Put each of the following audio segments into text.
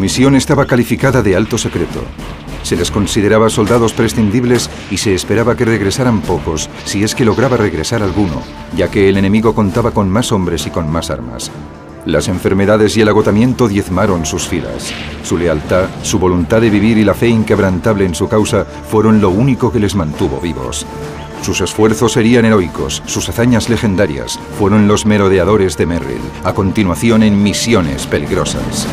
misión estaba calificada de alto secreto. Se les consideraba soldados prescindibles y se esperaba que regresaran pocos, si es que lograba regresar alguno, ya que el enemigo contaba con más hombres y con más armas. Las enfermedades y el agotamiento diezmaron sus filas. Su lealtad, su voluntad de vivir y la fe inquebrantable en su causa fueron lo único que les mantuvo vivos. Sus esfuerzos serían heroicos, sus hazañas legendarias fueron los merodeadores de Merrill, a continuación en misiones peligrosas.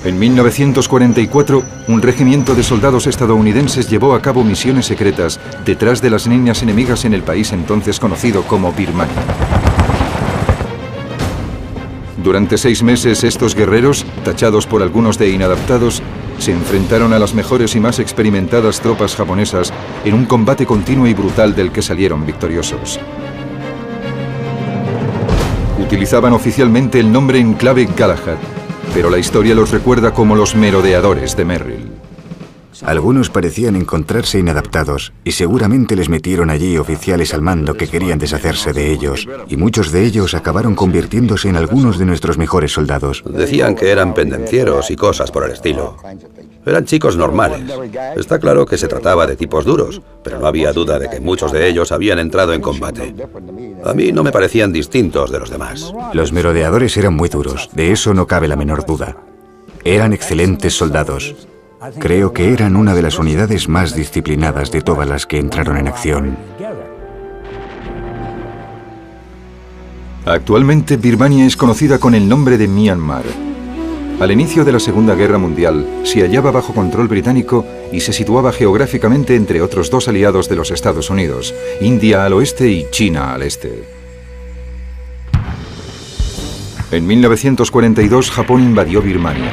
En 1944, un regimiento de soldados estadounidenses llevó a cabo misiones secretas detrás de las líneas enemigas en el país entonces conocido como Birmania. Durante 6 meses, estos guerreros, tachados por algunos de inadaptados, se enfrentaron a las mejores y más experimentadas tropas japonesas en un combate continuo y brutal del que salieron victoriosos. Utilizaban oficialmente el nombre en clave Galahad, pero la historia los recuerda como los merodeadores de Merrill. Algunos parecían encontrarse inadaptados y seguramente les metieron allí oficiales al mando que querían deshacerse de ellos, y muchos de ellos acabaron convirtiéndose en algunos de nuestros mejores soldados. Decían que eran pendencieros y cosas por el estilo. Eran chicos normales. Está claro que se trataba de tipos duros, pero no había duda de que muchos de ellos habían entrado en combate. A mí no me parecían distintos de los demás. Los merodeadores eran muy duros, de eso no cabe la menor duda. Eran excelentes soldados. Creo que eran una de las unidades más disciplinadas de todas las que entraron en acción. Actualmente, Birmania es conocida con el nombre de Myanmar. Al inicio de la Segunda Guerra Mundial, se hallaba bajo control británico y se situaba geográficamente entre otros 2 aliados de los Estados Unidos, India al oeste y China al este. En 1942, Japón invadió Birmania.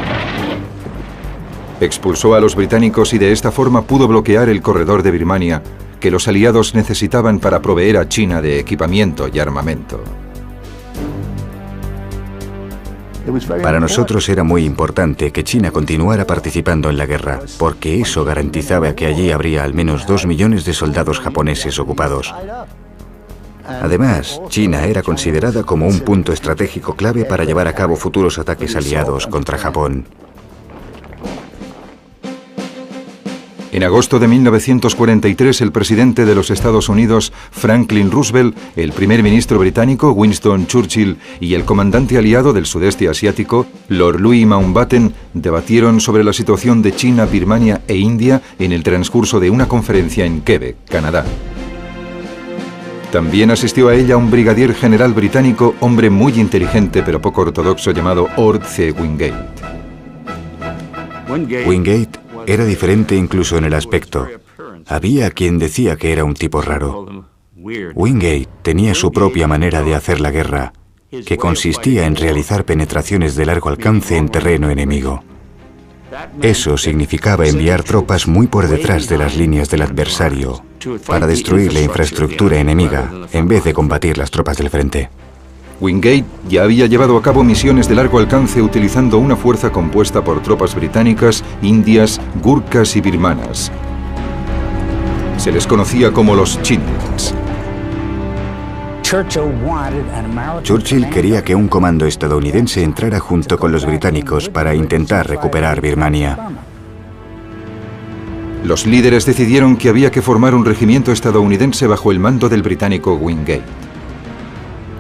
Expulsó a los británicos y de esta forma pudo bloquear el corredor de Birmania que los aliados necesitaban para proveer a China de equipamiento y armamento. Para nosotros era muy importante que China continuara participando en la guerra, porque eso garantizaba que allí habría al menos 2 millones de soldados japoneses ocupados. Además, China era considerada como un punto estratégico clave para llevar a cabo futuros ataques aliados contra Japón. En agosto de 1943, el presidente de los Estados Unidos, Franklin Roosevelt, el primer ministro británico, Winston Churchill, y el comandante aliado del sudeste asiático, Lord Louis Mountbatten, debatieron sobre la situación de China, Birmania e India en el transcurso de una conferencia en Quebec, Canadá. También asistió a ella un brigadier general británico, hombre muy inteligente pero poco ortodoxo, llamado Ord C. Wingate. Wingate era diferente incluso en el aspecto. Había quien decía que era un tipo raro. Wingate tenía su propia manera de hacer la guerra, que consistía en realizar penetraciones de largo alcance en terreno enemigo. Eso significaba enviar tropas muy por detrás de las líneas del adversario para destruir la infraestructura enemiga en vez de combatir las tropas del frente. Wingate ya había llevado a cabo misiones de largo alcance utilizando una fuerza compuesta por tropas británicas, indias, gurkhas y birmanas. Se les conocía como los Chindians. Churchill quería que un comando estadounidense entrara junto con los británicos para intentar recuperar Birmania. Los líderes decidieron que había que formar un regimiento estadounidense bajo el mando del británico Wingate.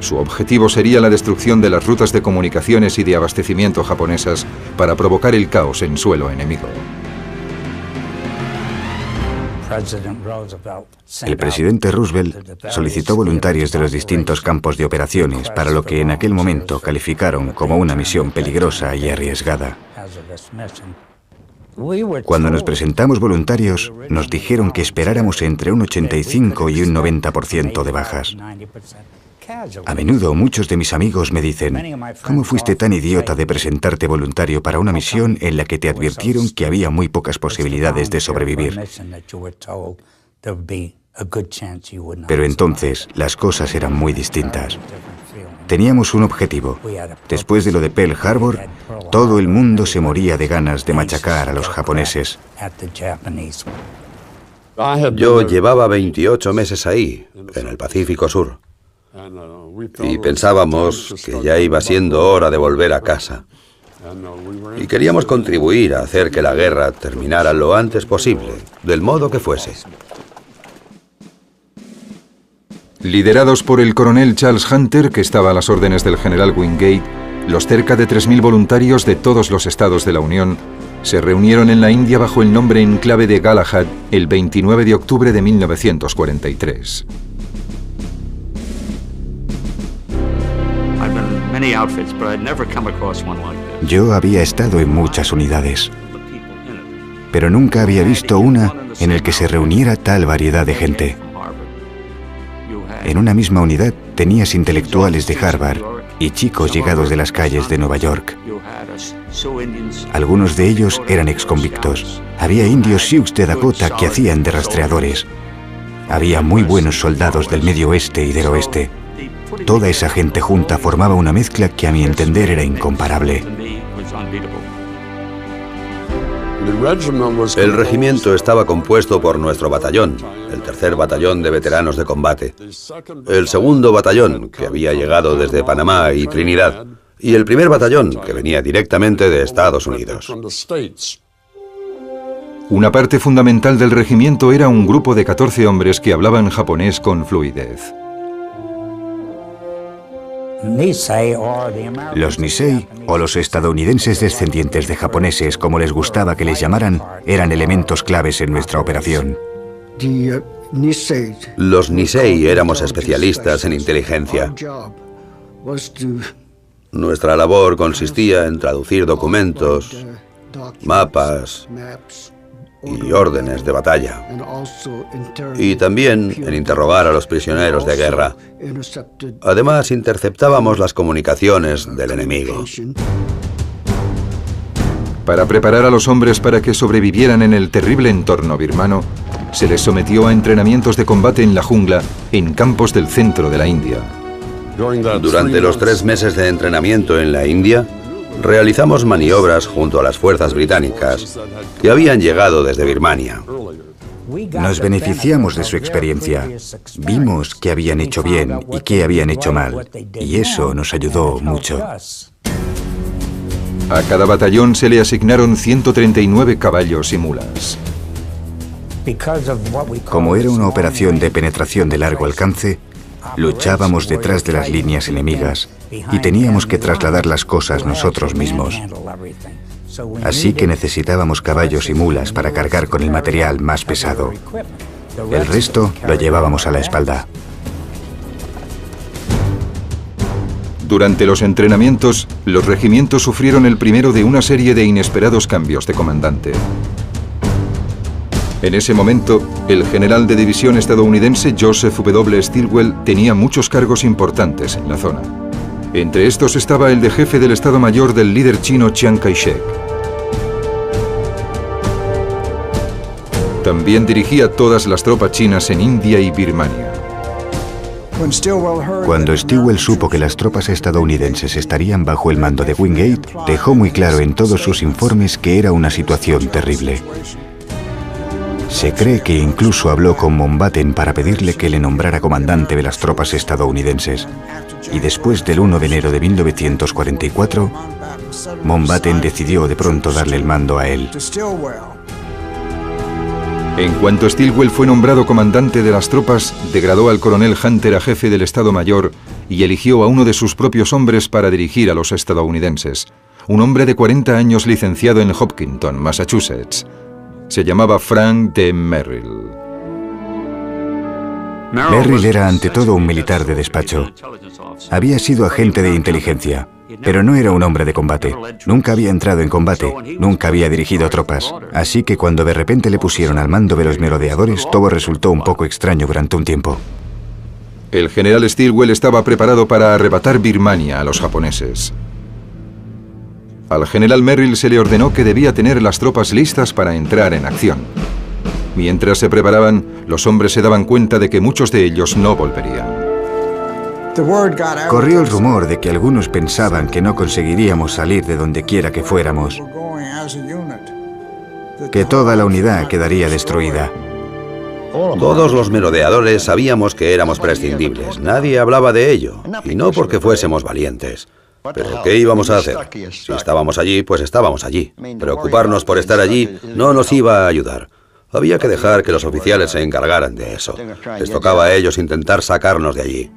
Su objetivo sería la destrucción de las rutas de comunicaciones y de abastecimiento japonesas para provocar el caos en suelo enemigo. El presidente Roosevelt solicitó voluntarios de los distintos campos de operaciones para lo que en aquel momento calificaron como una misión peligrosa y arriesgada. Cuando nos presentamos voluntarios, nos dijeron que esperáramos entre un 85 y un 90% de bajas. A menudo muchos de mis amigos me dicen, ¿cómo fuiste tan idiota de presentarte voluntario para una misión en la que te advirtieron que había muy pocas posibilidades de sobrevivir? Pero entonces las cosas eran muy distintas. Teníamos un objetivo. Después de lo de Pearl Harbor, todo el mundo se moría de ganas de machacar a los japoneses. Yo llevaba 28 meses ahí, en el Pacífico Sur. Y pensábamos que ya iba siendo hora de volver a casa. Y queríamos contribuir a hacer que la guerra terminara lo antes posible, del modo que fuese. Liderados por el coronel Charles Hunter, que estaba a las órdenes del general Wingate, los cerca de 3.000 voluntarios de todos los estados de la Unión se reunieron en la India bajo el nombre en clave de Galahad el 29 de octubre de 1943. Yo había estado en muchas unidades, pero nunca había visto una en la que se reuniera tal variedad de gente. En una misma unidad tenías intelectuales de Harvard y chicos llegados de las calles de Nueva York. Algunos de ellos eran exconvictos. Había indios Sioux de Dakota que hacían de rastreadores. Había muy buenos soldados del Medio Oeste y del Oeste. Toda esa gente junta formaba una mezcla que a mi entender era incomparable. El regimiento estaba compuesto por nuestro batallón, el 3er batallón de veteranos de combate, el 2º batallón, que había llegado desde Panamá y Trinidad, y el 1er batallón, que venía directamente de Estados Unidos. Una parte fundamental del regimiento era un grupo de 14 hombres que hablaban japonés con fluidez. Los Nisei, o los estadounidenses descendientes de japoneses, como les gustaba que les llamaran, eran elementos claves en nuestra operación. Los Nisei éramos especialistas en inteligencia. Nuestra labor consistía en traducir documentos, mapas y órdenes de batalla, y también en interrogar a los prisioneros de guerra. Además, interceptábamos las comunicaciones del enemigo. Para preparar a los hombres para que sobrevivieran en el terrible entorno birmano, se les sometió a entrenamientos de combate en la jungla, en campos del centro de la India. Durante los 3 meses de entrenamiento en la India, realizamos maniobras junto a las fuerzas británicas que habían llegado desde Birmania. Nos beneficiamos de su experiencia. Vimos qué habían hecho bien y qué habían hecho mal, y eso nos ayudó mucho. A cada batallón se le asignaron 139 caballos y mulas. Como era una operación de penetración de largo alcance, luchábamos detrás de las líneas enemigas y teníamos que trasladar las cosas nosotros mismos. Así que necesitábamos caballos y mulas para cargar con el material más pesado. El resto lo llevábamos a la espalda. Durante los entrenamientos, los regimientos sufrieron el primero de una serie de inesperados cambios de comandante. En ese momento, el general de división estadounidense Joseph W. Stilwell tenía muchos cargos importantes en la zona. Entre estos estaba el de jefe del Estado Mayor del líder chino Chiang Kai-shek. También dirigía todas las tropas chinas en India y Birmania. Cuando Stilwell supo que las tropas estadounidenses estarían bajo el mando de Wingate, dejó muy claro en todos sus informes que era una situación terrible. Se cree que incluso habló con Mountbatten para pedirle que le nombrara comandante de las tropas estadounidenses. Y después del 1 de enero de 1944, Mountbatten decidió de pronto darle el mando a él. En cuanto Stilwell fue nombrado comandante de las tropas, degradó al coronel Hunter a jefe del Estado Mayor y eligió a uno de sus propios hombres para dirigir a los estadounidenses. Un hombre de 40 años licenciado en Hopkinton, Massachusetts. Se llamaba Frank D. Merrill. Merrill era ante todo un militar de despacho. Había sido agente de inteligencia, pero no era un hombre de combate. Nunca había entrado en combate, nunca había dirigido tropas. Así que cuando de repente le pusieron al mando de los merodeadores, todo resultó un poco extraño durante un tiempo. El general Stilwell estaba preparado para arrebatar Birmania a los japoneses. Al general Merrill se le ordenó que debía tener las tropas listas para entrar en acción. Mientras se preparaban, los hombres se daban cuenta de que muchos de ellos no volverían. Corrió el rumor de que algunos pensaban que no conseguiríamos salir de donde quiera que fuéramos, que toda la unidad quedaría destruida. Todos los merodeadores sabíamos que éramos prescindibles. Nadie hablaba de ello, y no porque fuésemos valientes. Pero ¿qué íbamos a hacer? Si estábamos allí, pues estábamos allí. Preocuparnos por estar allí no nos iba a ayudar. Había que dejar que los oficiales se encargaran de eso. Les tocaba a ellos intentar sacarnos de allí.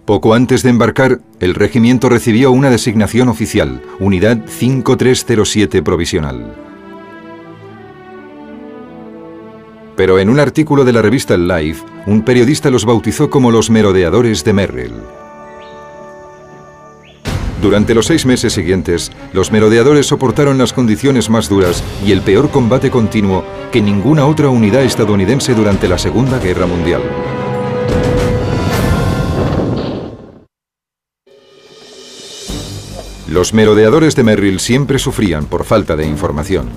Poco antes de embarcar, el regimiento recibió una designación oficial, Unidad 5307 Provisional. Pero en un artículo de la revista Life, un periodista los bautizó como los merodeadores de Merrill. Durante los 6 meses siguientes, los merodeadores soportaron las condiciones más duras y el peor combate continuo que ninguna otra unidad estadounidense durante la Segunda Guerra Mundial. Los merodeadores de Merrill siempre sufrían por falta de información.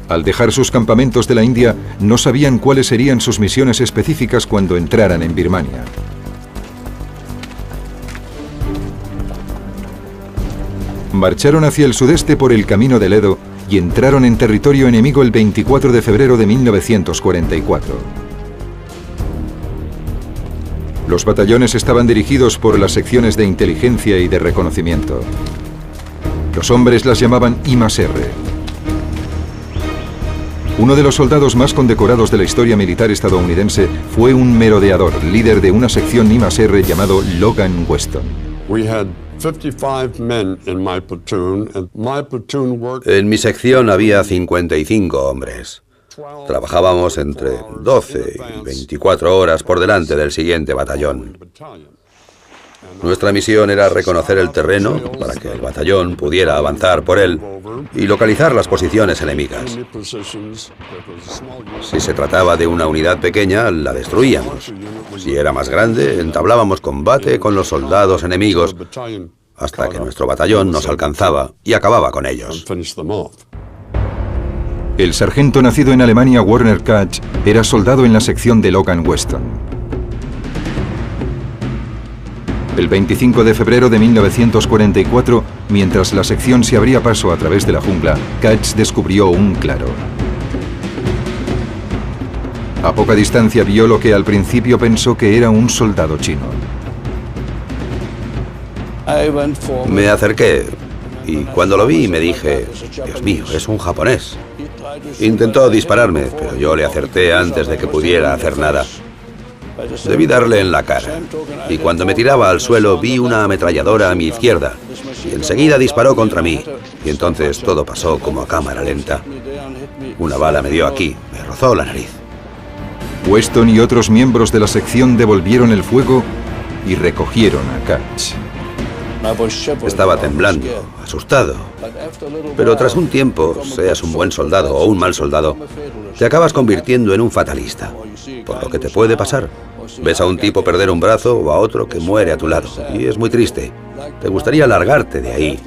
Al dejar sus campamentos de la India, no sabían cuáles serían sus misiones específicas cuando entraran en Birmania. Marcharon hacia el sudeste por el camino del Edo y entraron en territorio enemigo el 24 de febrero de 1944. Los batallones estaban dirigidos por las secciones de inteligencia y de reconocimiento. Los hombres las llamaban I+R. Uno de los soldados más condecorados de la historia militar estadounidense fue un merodeador, líder de una sección I+R llamado Logan Weston. En mi sección había 55 hombres. Trabajábamos entre 12 y 24 horas por delante del siguiente batallón. Nuestra misión era reconocer el terreno para que el batallón pudiera avanzar por él y localizar las posiciones enemigas. Si se trataba de una unidad pequeña, la destruíamos. Si era más grande, entablábamos combate con los soldados enemigos hasta que nuestro batallón nos alcanzaba y acababa con ellos. El sargento nacido en Alemania, Werner Katz, era soldado en la sección de Logan Weston. El 25 de febrero de 1944, mientras la sección se abría paso a través de la jungla, Katz descubrió un claro. A poca distancia vio lo que al principio pensó que era un soldado chino. Me acerqué y cuando lo vi me dije, Dios mío, es un japonés. Intentó dispararme, pero yo le acerté antes de que pudiera hacer nada. Debí darle en la cara, y cuando me tiraba al suelo vi una ametralladora a mi izquierda, y enseguida disparó contra mí, y entonces todo pasó como a cámara lenta. Una bala me dio aquí, me rozó la nariz. Weston y otros miembros de la sección devolvieron el fuego y recogieron a Katz. Estaba temblando, asustado, pero tras un tiempo, seas un buen soldado o un mal soldado, te acabas convirtiendo en un fatalista, por lo que te puede pasar. Ves a un tipo perder un brazo o a otro que muere a tu lado, y es muy triste. Te gustaría largarte de ahí,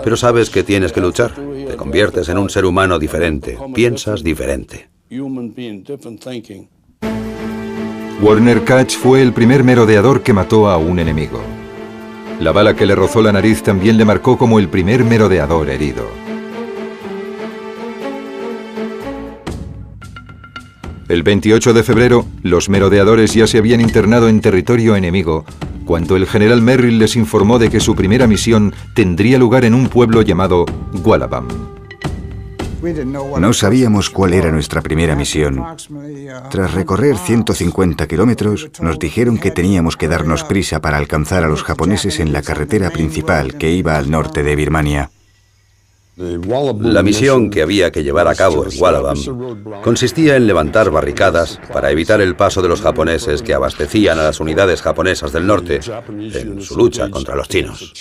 pero sabes que tienes que luchar. Te conviertes en un ser humano diferente, piensas diferente. Werner Katz fue el primer merodeador que mató a un enemigo. La bala que le rozó la nariz también le marcó como el primer merodeador herido. El 28 de febrero, los merodeadores ya se habían internado en territorio enemigo, cuando el general Merrill les informó de que su primera misión tendría lugar en un pueblo llamado Gualabam. No sabíamos cuál era nuestra primera misión. Tras recorrer 150 kilómetros, nos dijeron que teníamos que darnos prisa para alcanzar a los japoneses en la carretera principal que iba al norte de Birmania. La misión que había que llevar a cabo en Gualabam consistía en levantar barricadas para evitar el paso de los japoneses que abastecían a las unidades japonesas del norte en su lucha contra los chinos.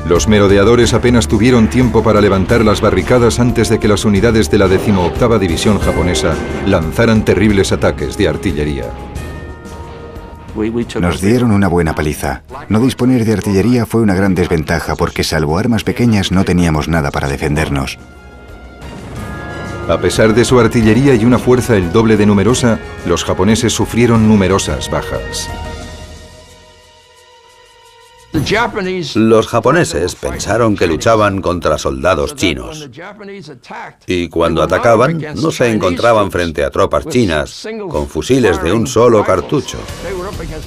Los merodeadores apenas tuvieron tiempo para levantar las barricadas antes de que las unidades de la 18ª División japonesa lanzaran terribles ataques de artillería. Nos dieron una buena paliza. No disponer de artillería fue una gran desventaja porque salvo armas pequeñas no teníamos nada para defendernos. A pesar de su artillería y una fuerza el doble de numerosa, los japoneses sufrieron numerosas bajas. Los japoneses pensaron que luchaban contra soldados chinos y cuando atacaban no se encontraban frente a tropas chinas con fusiles de un solo cartucho.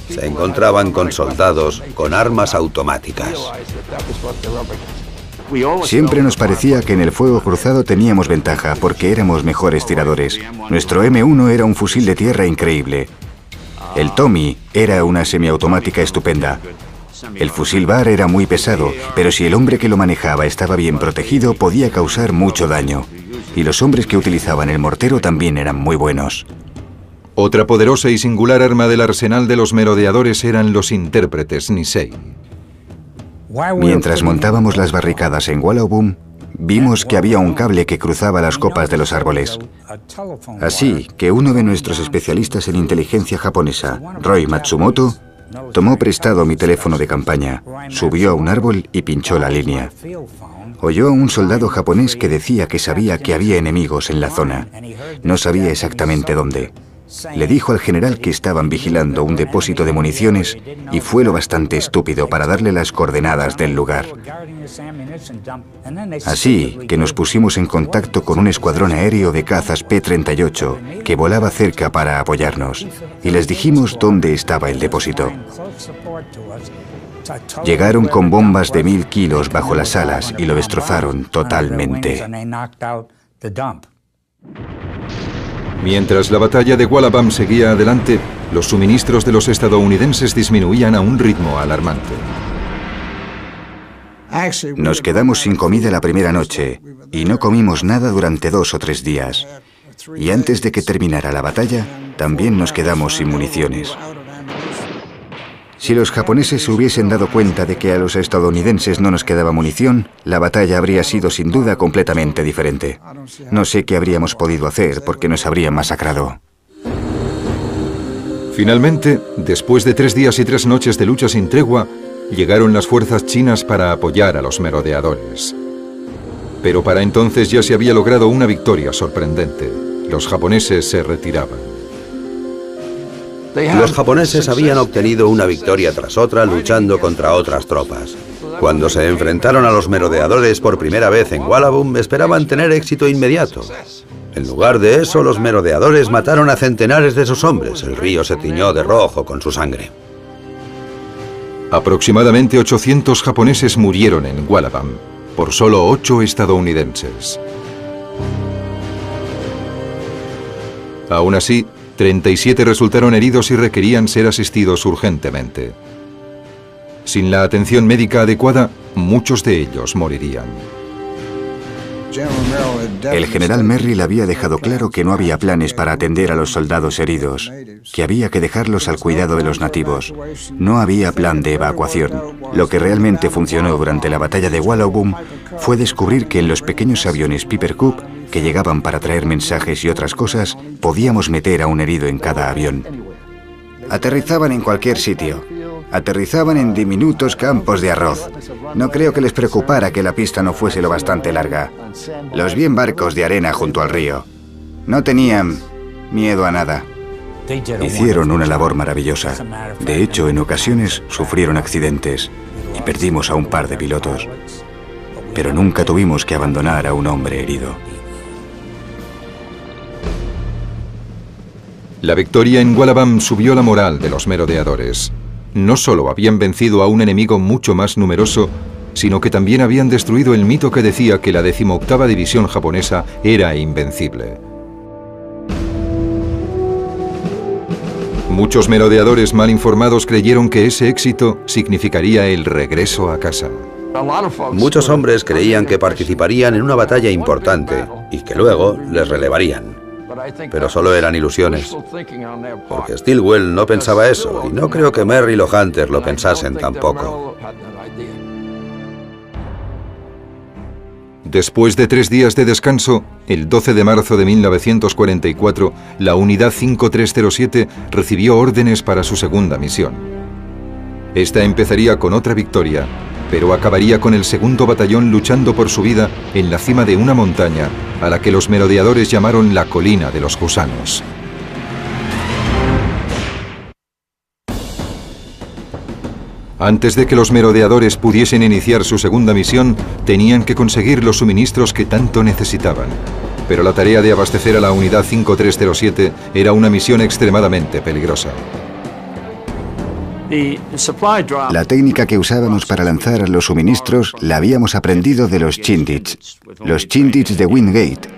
Se encontraban con soldados con armas automáticas. Siempre nos parecía que en el fuego cruzado teníamos ventaja porque éramos mejores tiradores. Nuestro M1 era un fusil de tierra increíble. El Tommy era una semiautomática estupenda. El fusil Bar era muy pesado, pero si el hombre que lo manejaba estaba bien protegido, podía causar mucho daño. Y los hombres que utilizaban el mortero también eran muy buenos. Otra poderosa y singular arma del arsenal de los merodeadores eran los intérpretes Nisei. Mientras montábamos las barricadas en Wallabum, vimos que había un cable que cruzaba las copas de los árboles. Así que uno de nuestros especialistas en inteligencia japonesa, Roy Matsumoto, tomó prestado mi teléfono de campaña, subió a un árbol y pinchó la línea. Oyó a un soldado japonés que decía que sabía que había enemigos en la zona. No sabía exactamente dónde. Le dijo al general que estaban vigilando un depósito de municiones y fue lo bastante estúpido para darle las coordenadas del lugar. Así que nos pusimos en contacto con un escuadrón aéreo de cazas P-38 que volaba cerca para apoyarnos y les dijimos dónde estaba el depósito. Llegaron con bombas de 1000 kilos bajo las alas y lo destrozaron totalmente. Mientras la batalla de Wallabam seguía adelante, los suministros de los estadounidenses disminuían a un ritmo alarmante. Nos quedamos sin comida la primera noche y no comimos nada durante 2 o 3 días. Y antes de que terminara la batalla, también nos quedamos sin municiones. Si los japoneses se hubiesen dado cuenta de que a los estadounidenses no nos quedaba munición, la batalla habría sido sin duda completamente diferente. No sé qué habríamos podido hacer porque nos habrían masacrado. Finalmente, después de 3 días y 3 noches de lucha sin tregua, llegaron las fuerzas chinas para apoyar a los merodeadores. Pero para entonces ya se había logrado una victoria sorprendente. Los japoneses se retiraban. Los japoneses habían obtenido una victoria tras otra luchando contra otras tropas. Cuando se enfrentaron a los merodeadores por primera vez en Wallabum, esperaban tener éxito inmediato. En lugar de eso, los merodeadores mataron a centenares de sus hombres. El río se tiñó de rojo con su sangre. Aproximadamente 800 japoneses murieron en Wallabum, por solo 8 estadounidenses. Aún así, 37 resultaron heridos y requerían ser asistidos urgentemente. Sin la atención médica adecuada, muchos de ellos morirían. El general Merrill había dejado claro que no había planes para atender a los soldados heridos, que había que dejarlos al cuidado de los nativos. No había plan de evacuación. Lo que realmente funcionó durante la batalla de Wallabum fue descubrir que en los pequeños aviones Piper Cub, que llegaban para traer mensajes y otras cosas, podíamos meter a un herido en cada avión. Aterrizaban en cualquier sitio. Aterrizaban en diminutos campos de arroz. No creo que les preocupara que la pista no fuese lo bastante larga. Los vi en barcos de arena junto al río. No tenían miedo a nada. Hicieron una labor maravillosa. De hecho, en ocasiones sufrieron accidentes y perdimos a un par de pilotos. Pero nunca tuvimos que abandonar a un hombre herido. La victoria en Wallabum subió la moral de los merodeadores. No solo habían vencido a un enemigo mucho más numeroso, sino que también habían destruido el mito que decía que la 18ª división japonesa era invencible. Muchos merodeadores mal informados creyeron que ese éxito significaría el regreso a casa. Muchos hombres creían que participarían en una batalla importante y que luego les relevarían. Pero solo eran ilusiones, porque Stilwell no pensaba eso, y no creo que Merrill o Hunter lo pensasen tampoco. Después de 3 días de descanso, el 12 de marzo de 1944, la Unidad 5307 recibió órdenes para su segunda misión. Esta empezaría con otra victoria, pero acabaría con el segundo batallón luchando por su vida en la cima de una montaña a la que los merodeadores llamaron la Colina de los Gusanos. Antes de que los merodeadores pudiesen iniciar su segunda misión, tenían que conseguir los suministros que tanto necesitaban. Pero la tarea de abastecer a la Unidad 5307 era una misión extremadamente peligrosa. La técnica que usábamos para lanzar los suministros la habíamos aprendido de los Chindits de Wingate,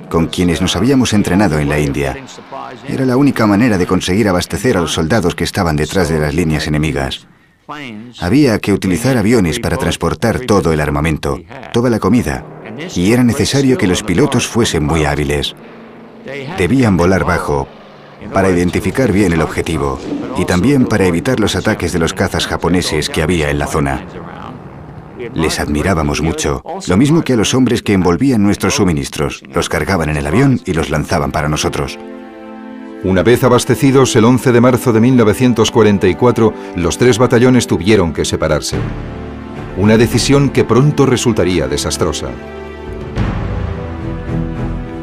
con quienes nos habíamos entrenado en la India. Era la única manera de conseguir abastecer a los soldados que estaban detrás de las líneas enemigas. Había que utilizar aviones para transportar todo el armamento, toda la comida, y era necesario que los pilotos fuesen muy hábiles. Debían volar bajo para identificar bien el objetivo y también para evitar los ataques de los cazas japoneses que había en la zona. Les admirábamos mucho, lo mismo que a los hombres que envolvían nuestros suministros, los cargaban en el avión y los lanzaban para nosotros. Una vez abastecidos, el 11 de marzo de 1944, los 3 batallones tuvieron que separarse. Una decisión que pronto resultaría desastrosa.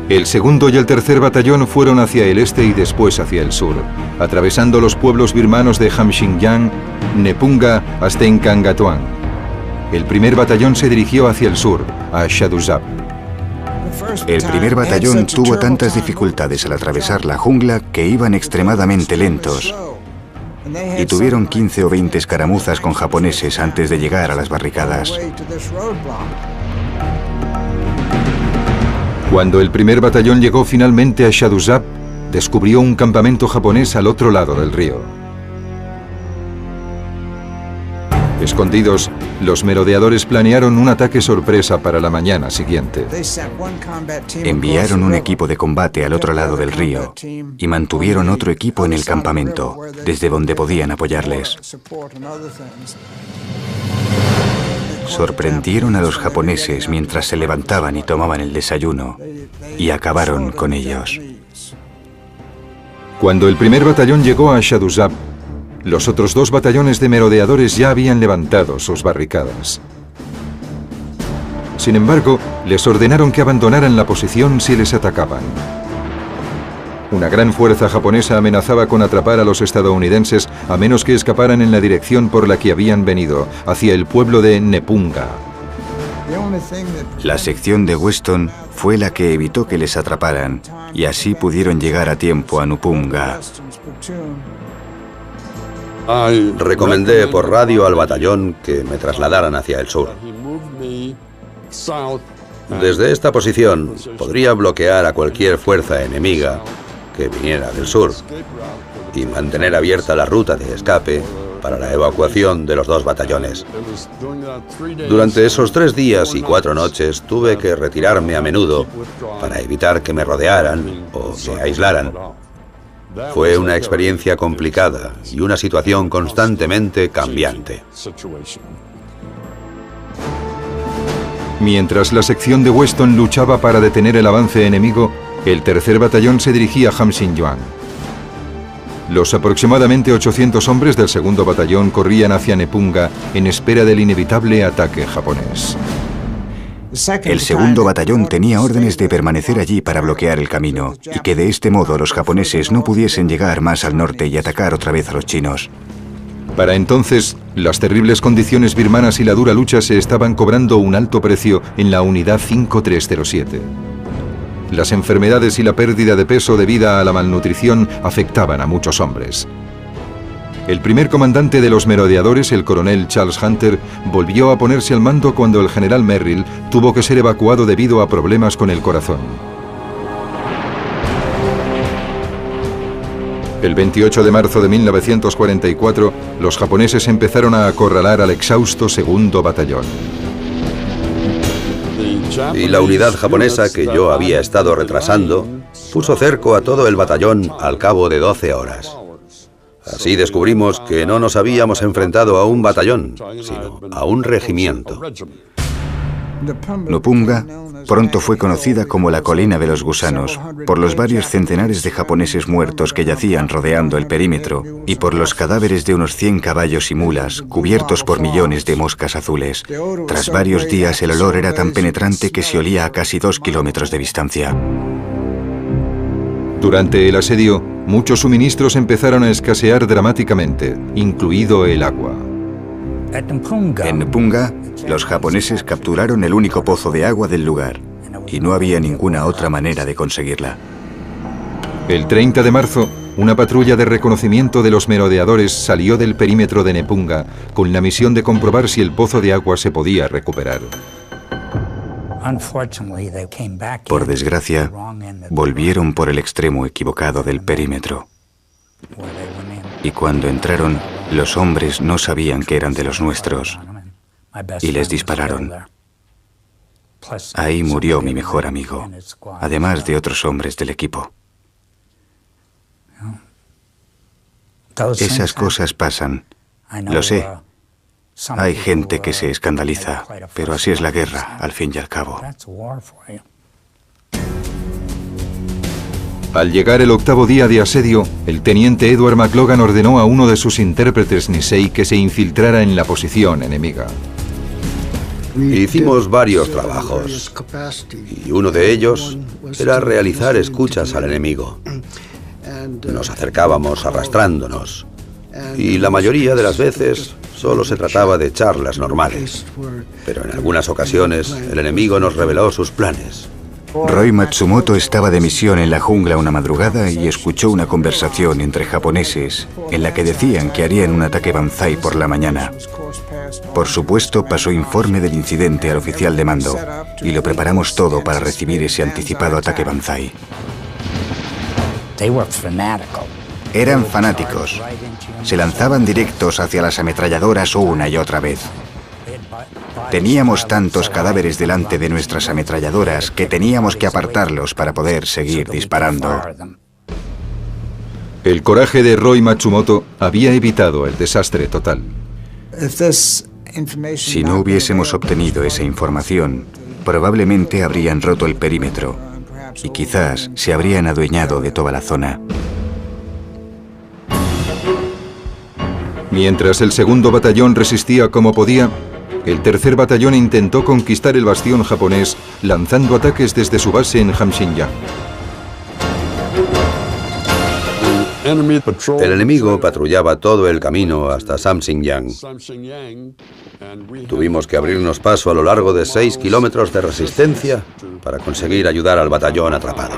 El segundo y el tercer batallón fueron hacia el este y después hacia el sur, atravesando los pueblos birmanos de Hamxingyang, Nepunga hasta Enkangatuan. El primer batallón se dirigió hacia el sur, a Shaduzab. El primer batallón tuvo tantas dificultades al atravesar la jungla que iban extremadamente lentos y tuvieron 15 o 20 escaramuzas con japoneses antes de llegar a las barricadas. Cuando el primer batallón llegó finalmente a Shaduzab, descubrió un campamento japonés al otro lado del río. Escondidos, los merodeadores planearon un ataque sorpresa para la mañana siguiente. Enviaron un equipo de combate al otro lado del río y mantuvieron otro equipo en el campamento, desde donde podían apoyarles. Sorprendieron a los japoneses mientras se levantaban y tomaban el desayuno, y acabaron con ellos. Cuando el primer batallón llegó a Shaduzab, los otros 2 batallones de merodeadores ya habían levantado sus barricadas. Sin embargo, les ordenaron que abandonaran la posición si les atacaban. Una gran fuerza japonesa amenazaba con atrapar a los estadounidenses a menos que escaparan en la dirección por la que habían venido, hacia el pueblo de Nepunga. La sección de Weston fue la que evitó que les atraparan, y así pudieron llegar a tiempo a Nepunga. Recomendé por radio al batallón que me trasladaran hacia el sur. Desde esta posición podría bloquear a cualquier fuerza enemiga que viniera del sur y mantener abierta la ruta de escape para la evacuación de los 2 batallones. Durante esos 3 días y 4 noches tuve que retirarme a menudo para evitar que me rodearan o me aislaran. Fue una experiencia complicada y una situación constantemente cambiante. Mientras la sección de Weston luchaba para detener el avance enemigo, el tercer batallón se dirigía a Hamxingyang. Los aproximadamente 800 hombres del segundo batallón corrían hacia Nepunga en espera del inevitable ataque japonés. El segundo batallón tenía órdenes de permanecer allí para bloquear el camino y que de este modo los japoneses no pudiesen llegar más al norte y atacar otra vez a los chinos. Para entonces, las terribles condiciones birmanas y la dura lucha se estaban cobrando un alto precio en la Unidad 5307. Las enfermedades y la pérdida de peso debida a la malnutrición afectaban a muchos hombres. El primer comandante de los merodeadores, el coronel Charles Hunter, volvió a ponerse al mando cuando el general Merrill tuvo que ser evacuado debido a problemas con el corazón. El 28 de marzo de 1944, los japoneses empezaron a acorralar al exhausto segundo batallón. Y la unidad japonesa que yo había estado retrasando puso cerco a todo el batallón al cabo de 12 horas. Así descubrimos que no nos habíamos enfrentado a un batallón, sino a un regimiento. Nupunga pronto fue conocida como la colina de los gusanos por los varios centenares de japoneses muertos que yacían rodeando el perímetro y por los cadáveres de unos 100 caballos y mulas cubiertos por millones de moscas azules. Tras varios días el olor era tan penetrante que se olía a casi 2 kilómetros de distancia. Durante el asedio, muchos suministros empezaron a escasear dramáticamente, incluido el agua. En Nupunga, los japoneses capturaron el único pozo de agua del lugar y no había ninguna otra manera de conseguirla. El 30 de marzo, una patrulla de reconocimiento de los merodeadores salió del perímetro de Nepunga con la misión de comprobar si el pozo de agua se podía recuperar. Por desgracia, volvieron por el extremo equivocado del perímetro. Y cuando entraron, los hombres no sabían que eran de los nuestros y les dispararon. Ahí murió mi mejor amigo, además de otros hombres del equipo. Esas cosas pasan, lo sé. Hay gente que se escandaliza, pero así es la guerra, al fin y al cabo. Al llegar el 8º día de asedio, el teniente Edward McLogan ordenó a uno de sus intérpretes Nisei que se infiltrara en la posición enemiga. Hicimos varios trabajos, y uno de ellos era realizar escuchas al enemigo. Nos acercábamos arrastrándonos, y la mayoría de las veces solo se trataba de charlas normales, pero en algunas ocasiones el enemigo nos reveló sus planes. Roy Matsumoto estaba de misión en la jungla una madrugada y escuchó una conversación entre japoneses en la que decían que harían un ataque banzai por la mañana. Por supuesto, pasó informe del incidente al oficial de mando y lo preparamos todo para recibir ese anticipado ataque banzai. Eran fanáticos. Se lanzaban directos hacia las ametralladoras una y otra vez. Teníamos tantos cadáveres delante de nuestras ametralladoras que teníamos que apartarlos para poder seguir disparando. El coraje de Roy Matsumoto había evitado el desastre total. Si no hubiésemos obtenido esa información, probablemente habrían roto el perímetro y quizás se habrían adueñado de toda la zona. Mientras el 2º batallón resistía como podía, el 3er batallón intentó conquistar el bastión japonés lanzando ataques desde su base en Hamxingyang. El enemigo patrullaba todo el camino hasta Samxingyang. Tuvimos que abrirnos paso a lo largo de 6 kilómetros de resistencia para conseguir ayudar al batallón atrapado.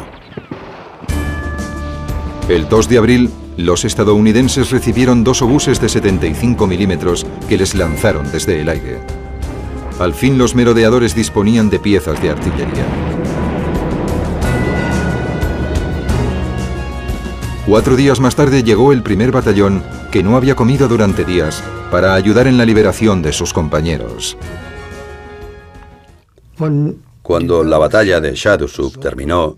El 2 de abril, los estadounidenses recibieron 2 obuses de 75 milímetros que les lanzaron desde el aire. Al fin los merodeadores disponían de piezas de artillería. 4 días más tarde llegó el 1er batallón, que no había comido durante días, para ayudar en la liberación de sus compañeros. Cuando la batalla de Shadusuk terminó,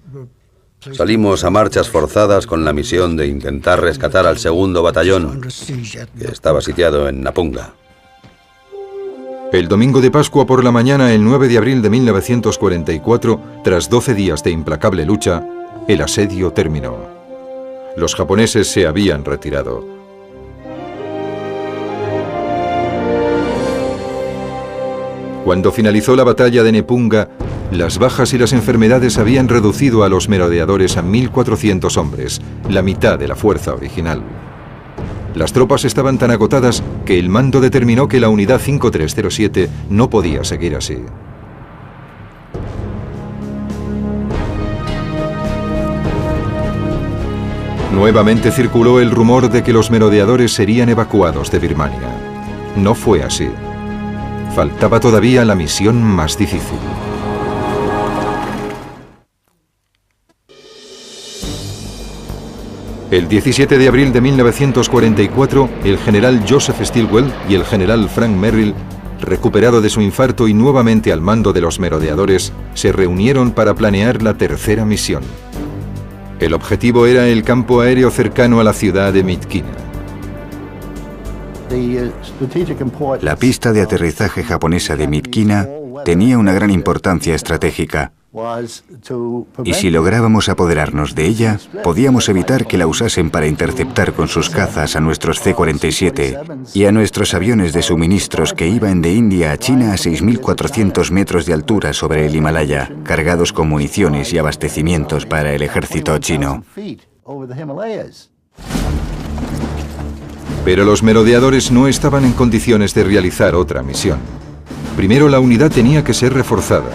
salimos a marchas forzadas con la misión de intentar rescatar al 2º batallón, que estaba sitiado en Napunga. El domingo de Pascua por la mañana, el 9 de abril de 1944, tras 12 días de implacable lucha, el asedio terminó. Los japoneses se habían retirado. Cuando finalizó la batalla de Nepunga, las bajas y las enfermedades habían reducido a los merodeadores a 1.400 hombres, la mitad de la fuerza original. Las tropas estaban tan agotadas que el mando determinó que la unidad 5307 no podía seguir así. Nuevamente circuló el rumor de que los merodeadores serían evacuados de Birmania. No fue así. Faltaba todavía la misión más difícil. El 17 de abril de 1944, el general Joseph Stilwell y el general Frank Merrill, recuperado de su infarto y nuevamente al mando de los merodeadores, se reunieron para planear la tercera misión. El objetivo era el campo aéreo cercano a la ciudad de Myitkyina. La pista de aterrizaje japonesa de Myitkyina tenía una gran importancia estratégica. Y si lográbamos apoderarnos de ella, podíamos evitar que la usasen para interceptar con sus cazas a nuestros C-47 y a nuestros aviones de suministros que iban de India a China a 6.400 metros de altura sobre el Himalaya, cargados con municiones y abastecimientos para el ejército chino. Pero los merodeadores no estaban en condiciones de realizar otra misión. Primero, la unidad tenía que ser reforzada.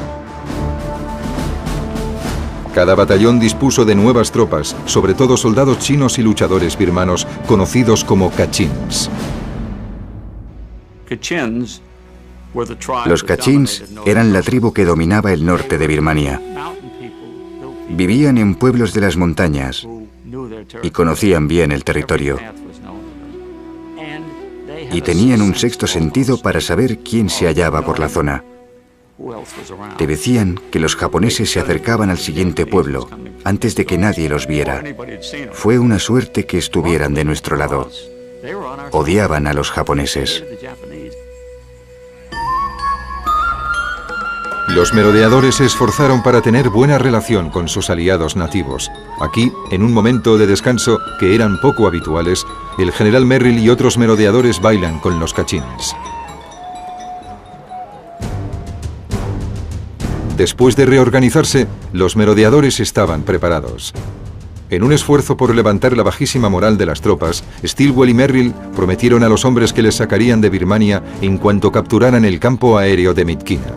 Cada batallón dispuso de nuevas tropas, sobre todo soldados chinos y luchadores birmanos, conocidos como Kachins. Los Kachins eran la tribu que dominaba el norte de Birmania. Vivían en pueblos de las montañas y conocían bien el territorio. Y tenían un sexto sentido para saber quién se hallaba por la zona. Te decían que los japoneses se acercaban al siguiente pueblo antes de que nadie los viera. Fue una suerte que estuvieran de nuestro lado. Odiaban a los japoneses. Los merodeadores se esforzaron para tener buena relación con sus aliados nativos. Aquí, en un momento de descanso que eran poco habituales, el general Merrill y otros merodeadores bailan con los Kachins. Después de reorganizarse, los merodeadores estaban preparados. En un esfuerzo por levantar la bajísima moral de las tropas, Stilwell y Merrill prometieron a los hombres que les sacarían de Birmania en cuanto capturaran el campo aéreo de Myitkyina.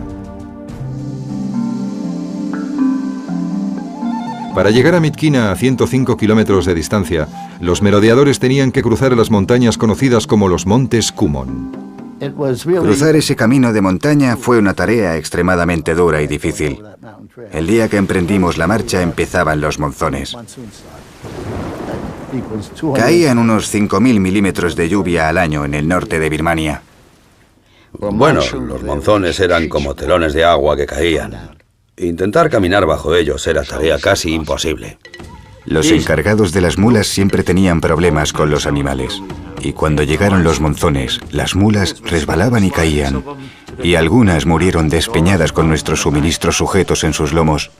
Para llegar a Myitkyina a 105 kilómetros de distancia, los merodeadores tenían que cruzar las montañas conocidas como los Montes Kumon. Cruzar ese camino de montaña fue una tarea extremadamente dura y difícil. El día que emprendimos la marcha empezaban los monzones. Caían unos 5.000 milímetros de lluvia al año en el norte de Birmania. Bueno, los monzones eran como telones de agua que caían. Intentar caminar bajo ellos era tarea casi imposible. Los encargados de las mulas siempre tenían problemas con los animales. Y cuando llegaron los monzones, las mulas resbalaban y caían. Y algunas murieron despeñadas con nuestros suministros sujetos en sus lomos.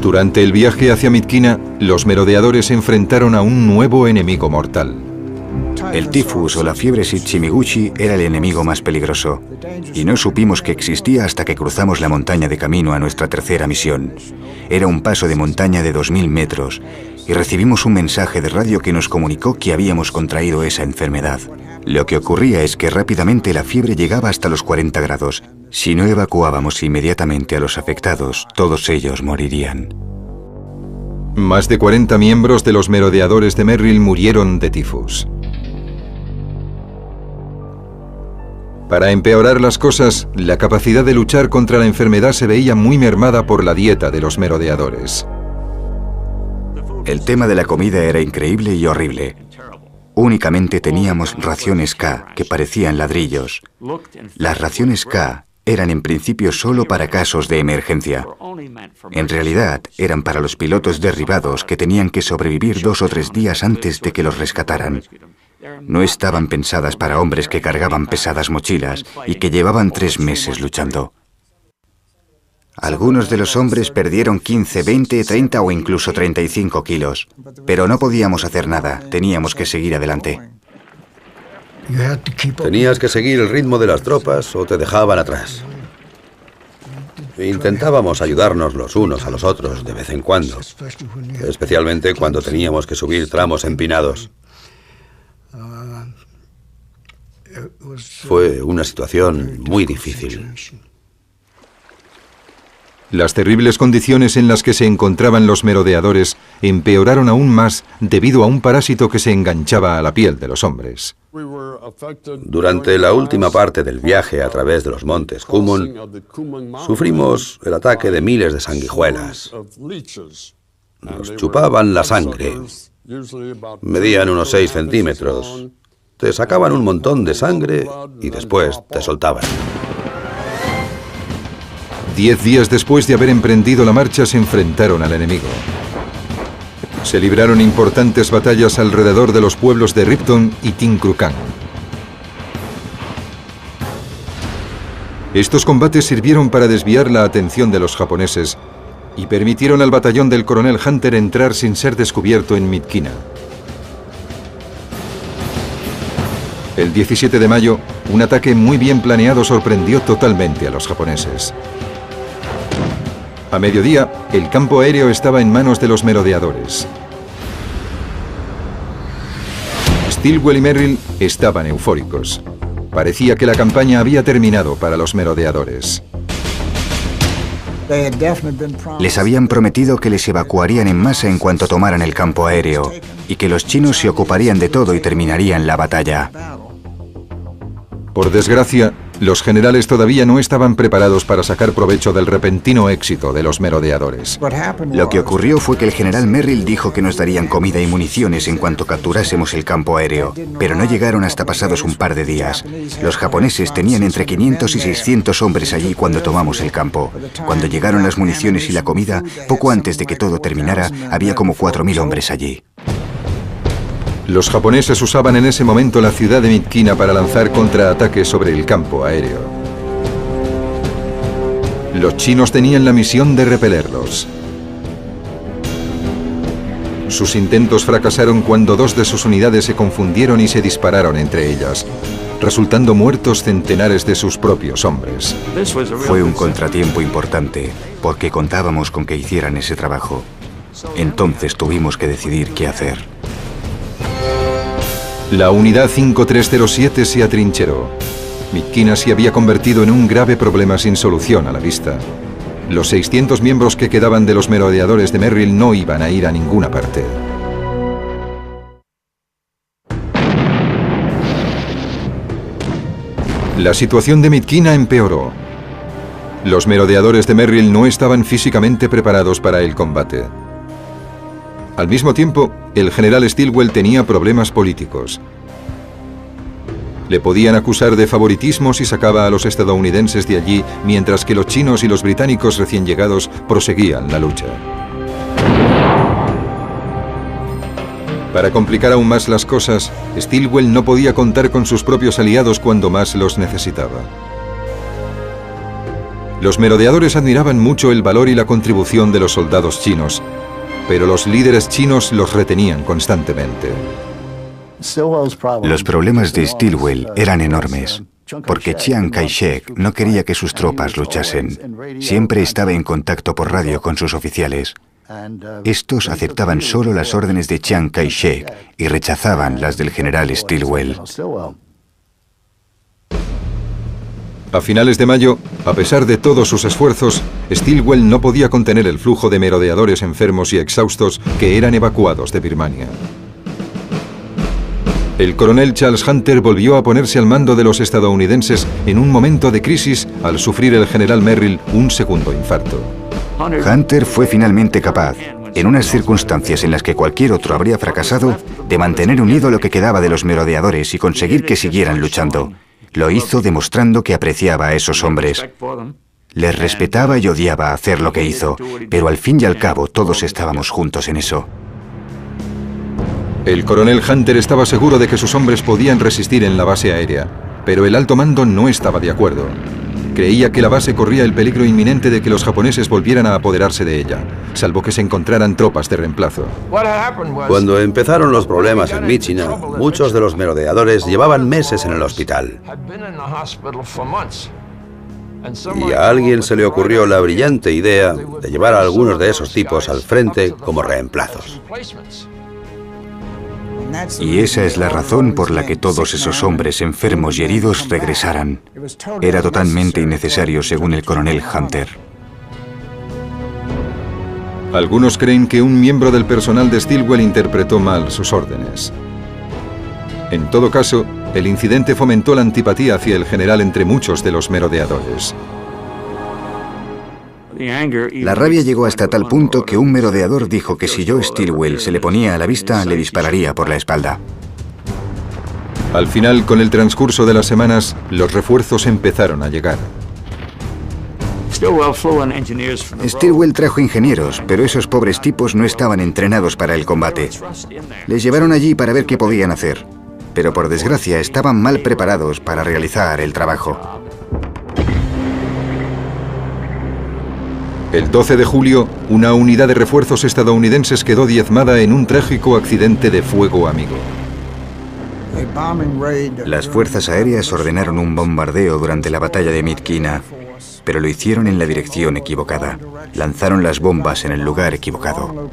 Durante el viaje hacia Myitkyina, los merodeadores se enfrentaron a un nuevo enemigo mortal. El tifus o la fiebre Shichimiguchi era el enemigo más peligroso. Y no supimos que existía hasta que cruzamos la montaña de camino a nuestra tercera misión. Era un paso de montaña de 2.000 metros y recibimos un mensaje de radio que nos comunicó que habíamos contraído esa enfermedad. Lo que ocurría es que rápidamente la fiebre llegaba hasta los 40 grados. Si no evacuábamos inmediatamente a los afectados, todos ellos morirían. Más de 40 miembros de los merodeadores de Merrill murieron de tifus. Para empeorar las cosas, la capacidad de luchar contra la enfermedad se veía muy mermada por la dieta de los merodeadores. El tema de la comida era increíble y horrible. Únicamente teníamos raciones K, que parecían ladrillos. Las raciones K eran en principio solo para casos de emergencia. En realidad, eran para los pilotos derribados que tenían que sobrevivir 2 o 3 días antes de que los rescataran. No estaban pensadas para hombres que cargaban pesadas mochilas y que llevaban 3 meses luchando. Algunos de los hombres perdieron 15, 20, 30 o incluso 35 kilos. Pero no podíamos hacer nada, teníamos que seguir adelante. Tenías que seguir el ritmo de las tropas o te dejaban atrás. Intentábamos ayudarnos los unos a los otros de vez en cuando, especialmente cuando teníamos que subir tramos empinados. Fue una situación muy difícil. Las terribles condiciones en las que se encontraban los merodeadores empeoraron aún más debido a un parásito que se enganchaba a la piel de los hombres. Durante la última parte del viaje a través de los montes Kumon, sufrimos el ataque de miles de sanguijuelas. Nos chupaban la sangre. Medían unos 6 centímetros. Te sacaban un montón de sangre y después te soltaban. 10 días después de haber emprendido la marcha, se enfrentaron al enemigo. Se libraron importantes batallas alrededor de los pueblos de Ripton y Tinkrukan. Estos combates sirvieron para desviar la atención de los japoneses y permitieron al batallón del coronel Hunter entrar sin ser descubierto en Myitkyina. El 17 de mayo, un ataque muy bien planeado sorprendió totalmente a los japoneses. A mediodía, el campo aéreo estaba en manos de los merodeadores. Stilwell y Merrill estaban eufóricos. Parecía que la campaña había terminado para los merodeadores. Les habían prometido que les evacuarían en masa en cuanto tomaran el campo aéreo y que los chinos se ocuparían de todo y terminarían la batalla. Por desgracia, los generales todavía no estaban preparados para sacar provecho del repentino éxito de los merodeadores. Lo que ocurrió fue que el general Merrill dijo que nos darían comida y municiones en cuanto capturásemos el campo aéreo, pero no llegaron hasta pasados un par de días. Los japoneses tenían entre 500 y 600 hombres allí cuando tomamos el campo. Cuando llegaron las municiones y la comida, poco antes de que todo terminara, había como 4.000 hombres allí. Los japoneses usaban en ese momento la ciudad de Myitkyina para lanzar contraataques sobre el campo aéreo. Los chinos tenían la misión de repelerlos. Sus intentos fracasaron cuando 2 de sus unidades se confundieron y se dispararon entre ellas, resultando muertos centenares de sus propios hombres. Fue un contratiempo importante, porque contábamos con que hicieran ese trabajo. Entonces tuvimos que decidir qué hacer. La unidad 5307 se atrincheró. Myitkyina se había convertido en un grave problema sin solución a la vista. Los 600 miembros que quedaban de los merodeadores de Merrill no iban a ir a ninguna parte. La situación de Myitkyina empeoró. Los merodeadores de Merrill no estaban físicamente preparados para el combate. Al mismo tiempo, el general Stilwell tenía problemas políticos. Le podían acusar de favoritismo si sacaba a los estadounidenses de allí, mientras que los chinos y los británicos recién llegados proseguían la lucha. Para complicar aún más las cosas, Stilwell no podía contar con sus propios aliados cuando más los necesitaba. Los merodeadores admiraban mucho el valor y la contribución de los soldados chinos, pero los líderes chinos los retenían constantemente. Los problemas de Stilwell eran enormes, porque Chiang Kai-shek no quería que sus tropas luchasen. Siempre estaba en contacto por radio con sus oficiales. Estos aceptaban solo las órdenes de Chiang Kai-shek y rechazaban las del general Stilwell. A finales de mayo, a pesar de todos sus esfuerzos, Stilwell no podía contener el flujo de merodeadores enfermos y exhaustos que eran evacuados de Birmania. El coronel Charles Hunter volvió a ponerse al mando de los estadounidenses en un momento de crisis al sufrir el general Merrill un segundo infarto. Hunter fue finalmente capaz, en unas circunstancias en las que cualquier otro habría fracasado, de mantener unido lo que quedaba de los merodeadores y conseguir que siguieran luchando. Lo hizo demostrando que apreciaba a esos hombres. Les respetaba y odiaba hacer lo que hizo, pero al fin y al cabo todos estábamos juntos en eso. El coronel Hunter estaba seguro de que sus hombres podían resistir en la base aérea, pero el alto mando no estaba de acuerdo. Creía que la base corría el peligro inminente de que los japoneses volvieran a apoderarse de ella, salvo que se encontraran tropas de reemplazo. Cuando empezaron los problemas en Myitkyina, muchos de los merodeadores llevaban meses en el hospital. Y a alguien se le ocurrió la brillante idea de llevar a algunos de esos tipos al frente como reemplazos. Y esa es la razón por la que todos esos hombres enfermos y heridos regresaran. Era totalmente innecesario, según el coronel Hunter. Algunos creen que un miembro del personal de Stilwell interpretó mal sus órdenes. En todo caso, el incidente fomentó la antipatía hacia el general entre muchos de los merodeadores. La rabia llegó hasta tal punto que un merodeador dijo que si Joe Stilwell se le ponía a la vista, le dispararía por la espalda. Al final, con el transcurso de las semanas, los refuerzos empezaron a llegar. Stilwell trajo ingenieros, pero esos pobres tipos no estaban entrenados para el combate. Les llevaron allí para ver qué podían hacer, pero por desgracia estaban mal preparados para realizar el trabajo. El 12 de julio, una unidad de refuerzos estadounidenses quedó diezmada en un trágico accidente de fuego amigo. Las fuerzas aéreas ordenaron un bombardeo durante la batalla de Midkina, pero lo hicieron en la dirección equivocada. Lanzaron las bombas en el lugar equivocado.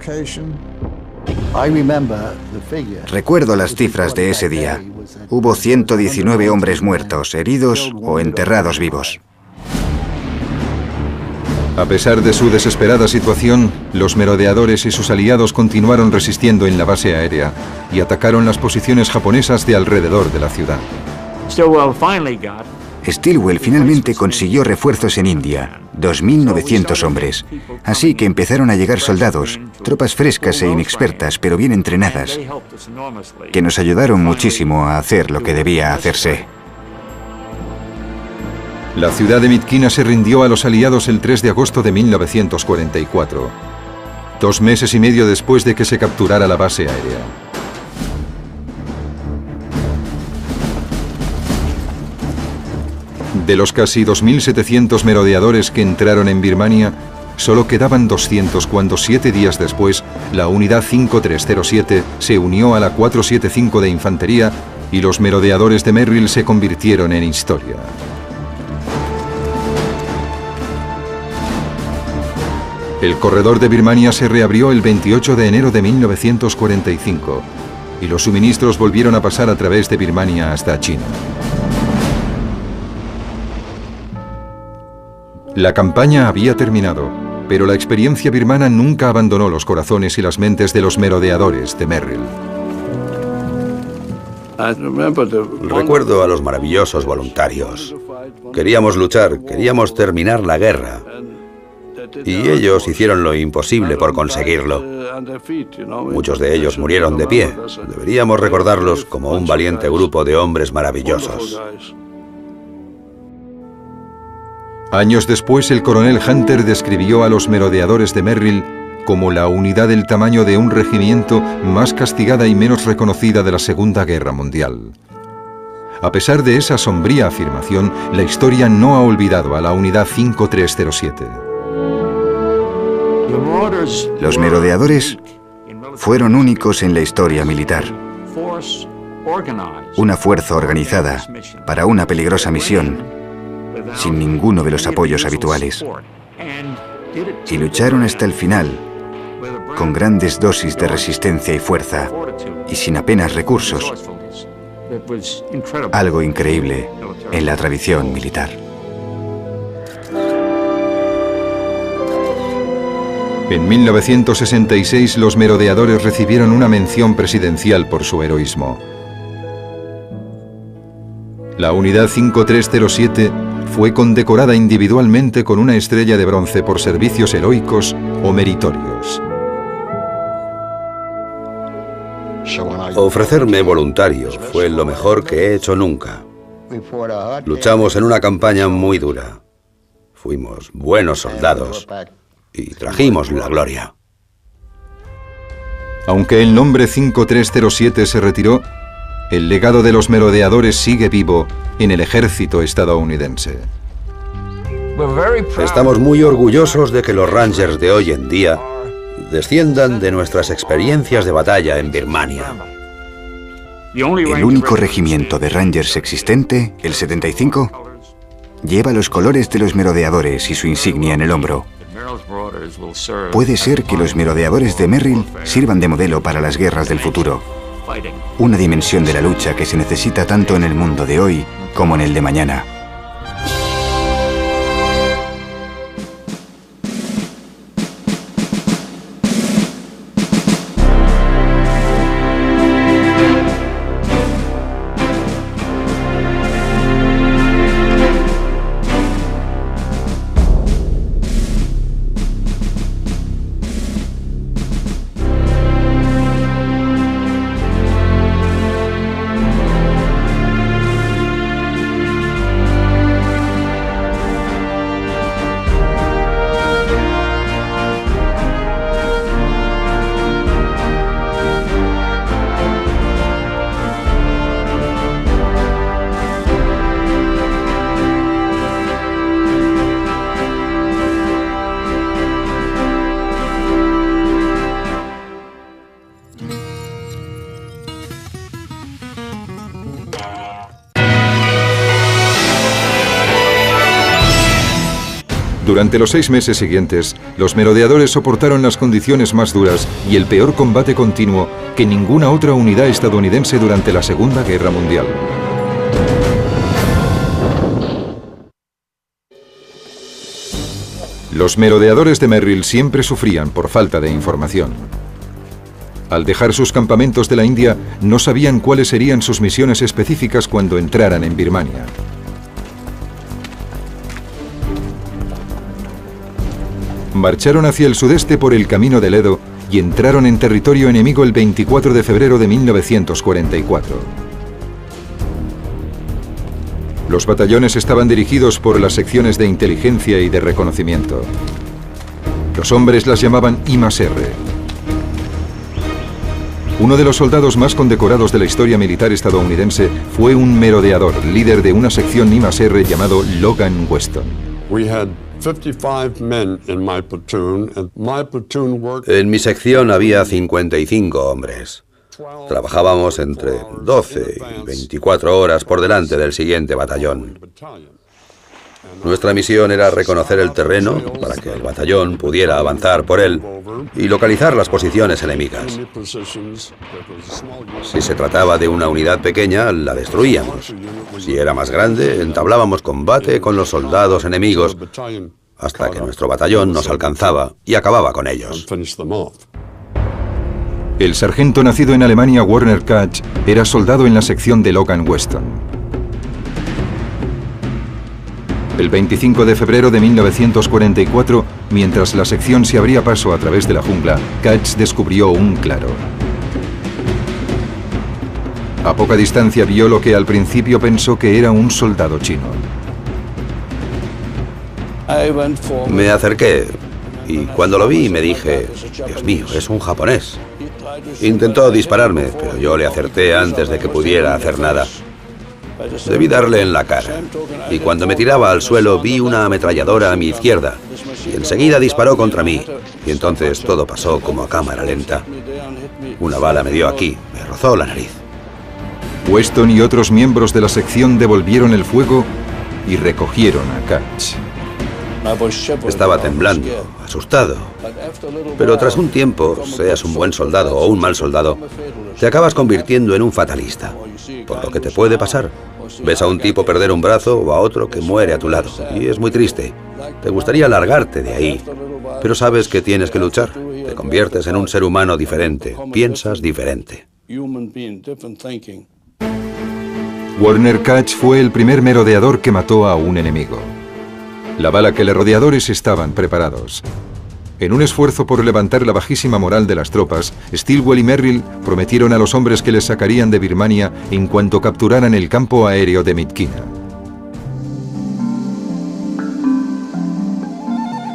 Recuerdo las cifras de ese día. Hubo 119 hombres muertos, heridos o enterrados vivos. A pesar de su desesperada situación, los merodeadores y sus aliados continuaron resistiendo en la base aérea y atacaron las posiciones japonesas de alrededor de la ciudad. Stilwell finalmente consiguió refuerzos en India, 2.900 hombres. Así que empezaron a llegar soldados, tropas frescas e inexpertas, pero bien entrenadas, que nos ayudaron muchísimo a hacer lo que debía hacerse. La ciudad de Midkina se rindió a los aliados el 3 de agosto de 1944, 2 meses y medio después de que se capturara la base aérea. De los casi 2.700 merodeadores que entraron en Birmania, solo quedaban 200 cuando 7 días después la unidad 5307 se unió a la 475 de infantería y los merodeadores de Merrill se convirtieron en historia. El corredor de Birmania se reabrió el 28 de enero de 1945 y los suministros volvieron a pasar a través de Birmania hasta China. La campaña había terminado, pero la experiencia birmana nunca abandonó los corazones y las mentes de los merodeadores de Merrill. Recuerdo a los maravillosos voluntarios. Queríamos luchar, queríamos terminar la guerra. Y ellos hicieron lo imposible por conseguirlo. Muchos de ellos murieron de pie. Deberíamos recordarlos como un valiente grupo de hombres maravillosos. Años después, el coronel Hunter describió a los merodeadores de Merrill como la unidad del tamaño de un regimiento más castigada y menos reconocida de la Segunda Guerra Mundial. A pesar de esa sombría afirmación, la historia no ha olvidado a la unidad 5307. Los merodeadores fueron únicos en la historia militar. Una fuerza organizada para una peligrosa misión, sin ninguno de los apoyos habituales. Y lucharon hasta el final, con grandes dosis de resistencia y fuerza, y sin apenas recursos. Algo increíble en la tradición militar. En 1966, los merodeadores recibieron una mención presidencial por su heroísmo. La unidad 5307 fue condecorada individualmente con una estrella de bronce por servicios heroicos o meritorios. Ofrecerme voluntario fue lo mejor que he hecho nunca. Luchamos en una campaña muy dura. Fuimos buenos soldados y trajimos la gloria. Aunque el nombre 5307 se retiró, el legado de los merodeadores sigue vivo en el ejército estadounidense. Estamos muy orgullosos de que los Rangers de hoy en día desciendan de nuestras experiencias de batalla en Birmania. El único regimiento de Rangers existente, el 75, lleva los colores de los merodeadores y su insignia en el hombro. Puede ser que los merodeadores de Merrill sirvan de modelo para las guerras del futuro. Una dimensión de la lucha que se necesita tanto en el mundo de hoy como en el de mañana. Durante los 6 meses siguientes, los merodeadores soportaron las condiciones más duras y el peor combate continuo que ninguna otra unidad estadounidense durante la Segunda Guerra Mundial. Los merodeadores de Merrill siempre sufrían por falta de información. Al dejar sus campamentos de la India, no sabían cuáles serían sus misiones específicas cuando entraran en Birmania. Marcharon hacia el sudeste por el camino del Edo y entraron en territorio enemigo el 24 de febrero de 1944. Los batallones estaban dirigidos por las secciones de inteligencia y de reconocimiento. Los hombres las llamaban I+R. Uno de los soldados más condecorados de la historia militar estadounidense fue un merodeador, líder de una sección I+R llamado Logan Weston. En mi sección había 55 hombres. Trabajábamos entre 12 y 24 horas por delante del siguiente batallón. Nuestra misión era reconocer el terreno para que el batallón pudiera avanzar por él y localizar las posiciones enemigas. Si se trataba de una unidad pequeña, la destruíamos. Si era más grande, entablábamos combate con los soldados enemigos hasta que nuestro batallón nos alcanzaba y acababa con ellos. El sargento nacido en Alemania, Werner Katz, era soldado en la sección de Logan Weston. El 25 de febrero de 1944, mientras la sección se abría paso a través de la jungla, Katz descubrió un claro. A poca distancia vio lo que al principio pensó que era un soldado chino. Me acerqué y cuando lo vi me dije, Dios mío, es un japonés. Intentó dispararme, pero yo le acerté antes de que pudiera hacer nada. Debí darle en la cara, y cuando me tiraba al suelo vi una ametralladora a mi izquierda, y enseguida disparó contra mí, y entonces todo pasó como a cámara lenta. Una bala me dio aquí, me rozó la nariz. Weston y otros miembros de la sección devolvieron el fuego y recogieron a Katz. Estaba temblando, asustado, pero tras un tiempo, seas un buen soldado o un mal soldado, te acabas convirtiendo en un fatalista, por lo que te puede pasar. Ves a un tipo perder un brazo o a otro que muere a tu lado, y es muy triste. Te gustaría largarte de ahí, pero sabes que tienes que luchar. Te conviertes en un ser humano diferente, piensas diferente. Werner Katz fue el primer merodeador que mató a un enemigo. La bala que los rodeadores estaban preparados. En un esfuerzo por levantar la bajísima moral de las tropas, Stilwell y Merrill prometieron a los hombres que les sacarían de Birmania en cuanto capturaran el campo aéreo de Myitkyina.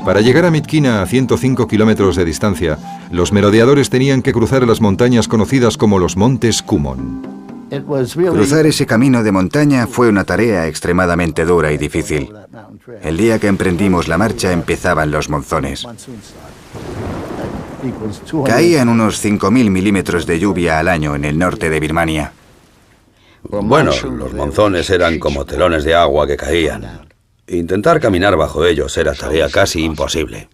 Para llegar a Myitkyina a 105 kilómetros de distancia, los merodeadores tenían que cruzar las montañas conocidas como los Montes Kumon. Cruzar ese camino de montaña fue una tarea extremadamente dura y difícil. El día que emprendimos la marcha empezaban los monzones. Caían unos 5.000 milímetros de lluvia al año en el norte de Birmania. Bueno, los monzones eran como telones de agua que caían. Intentar caminar bajo ellos era tarea casi imposible.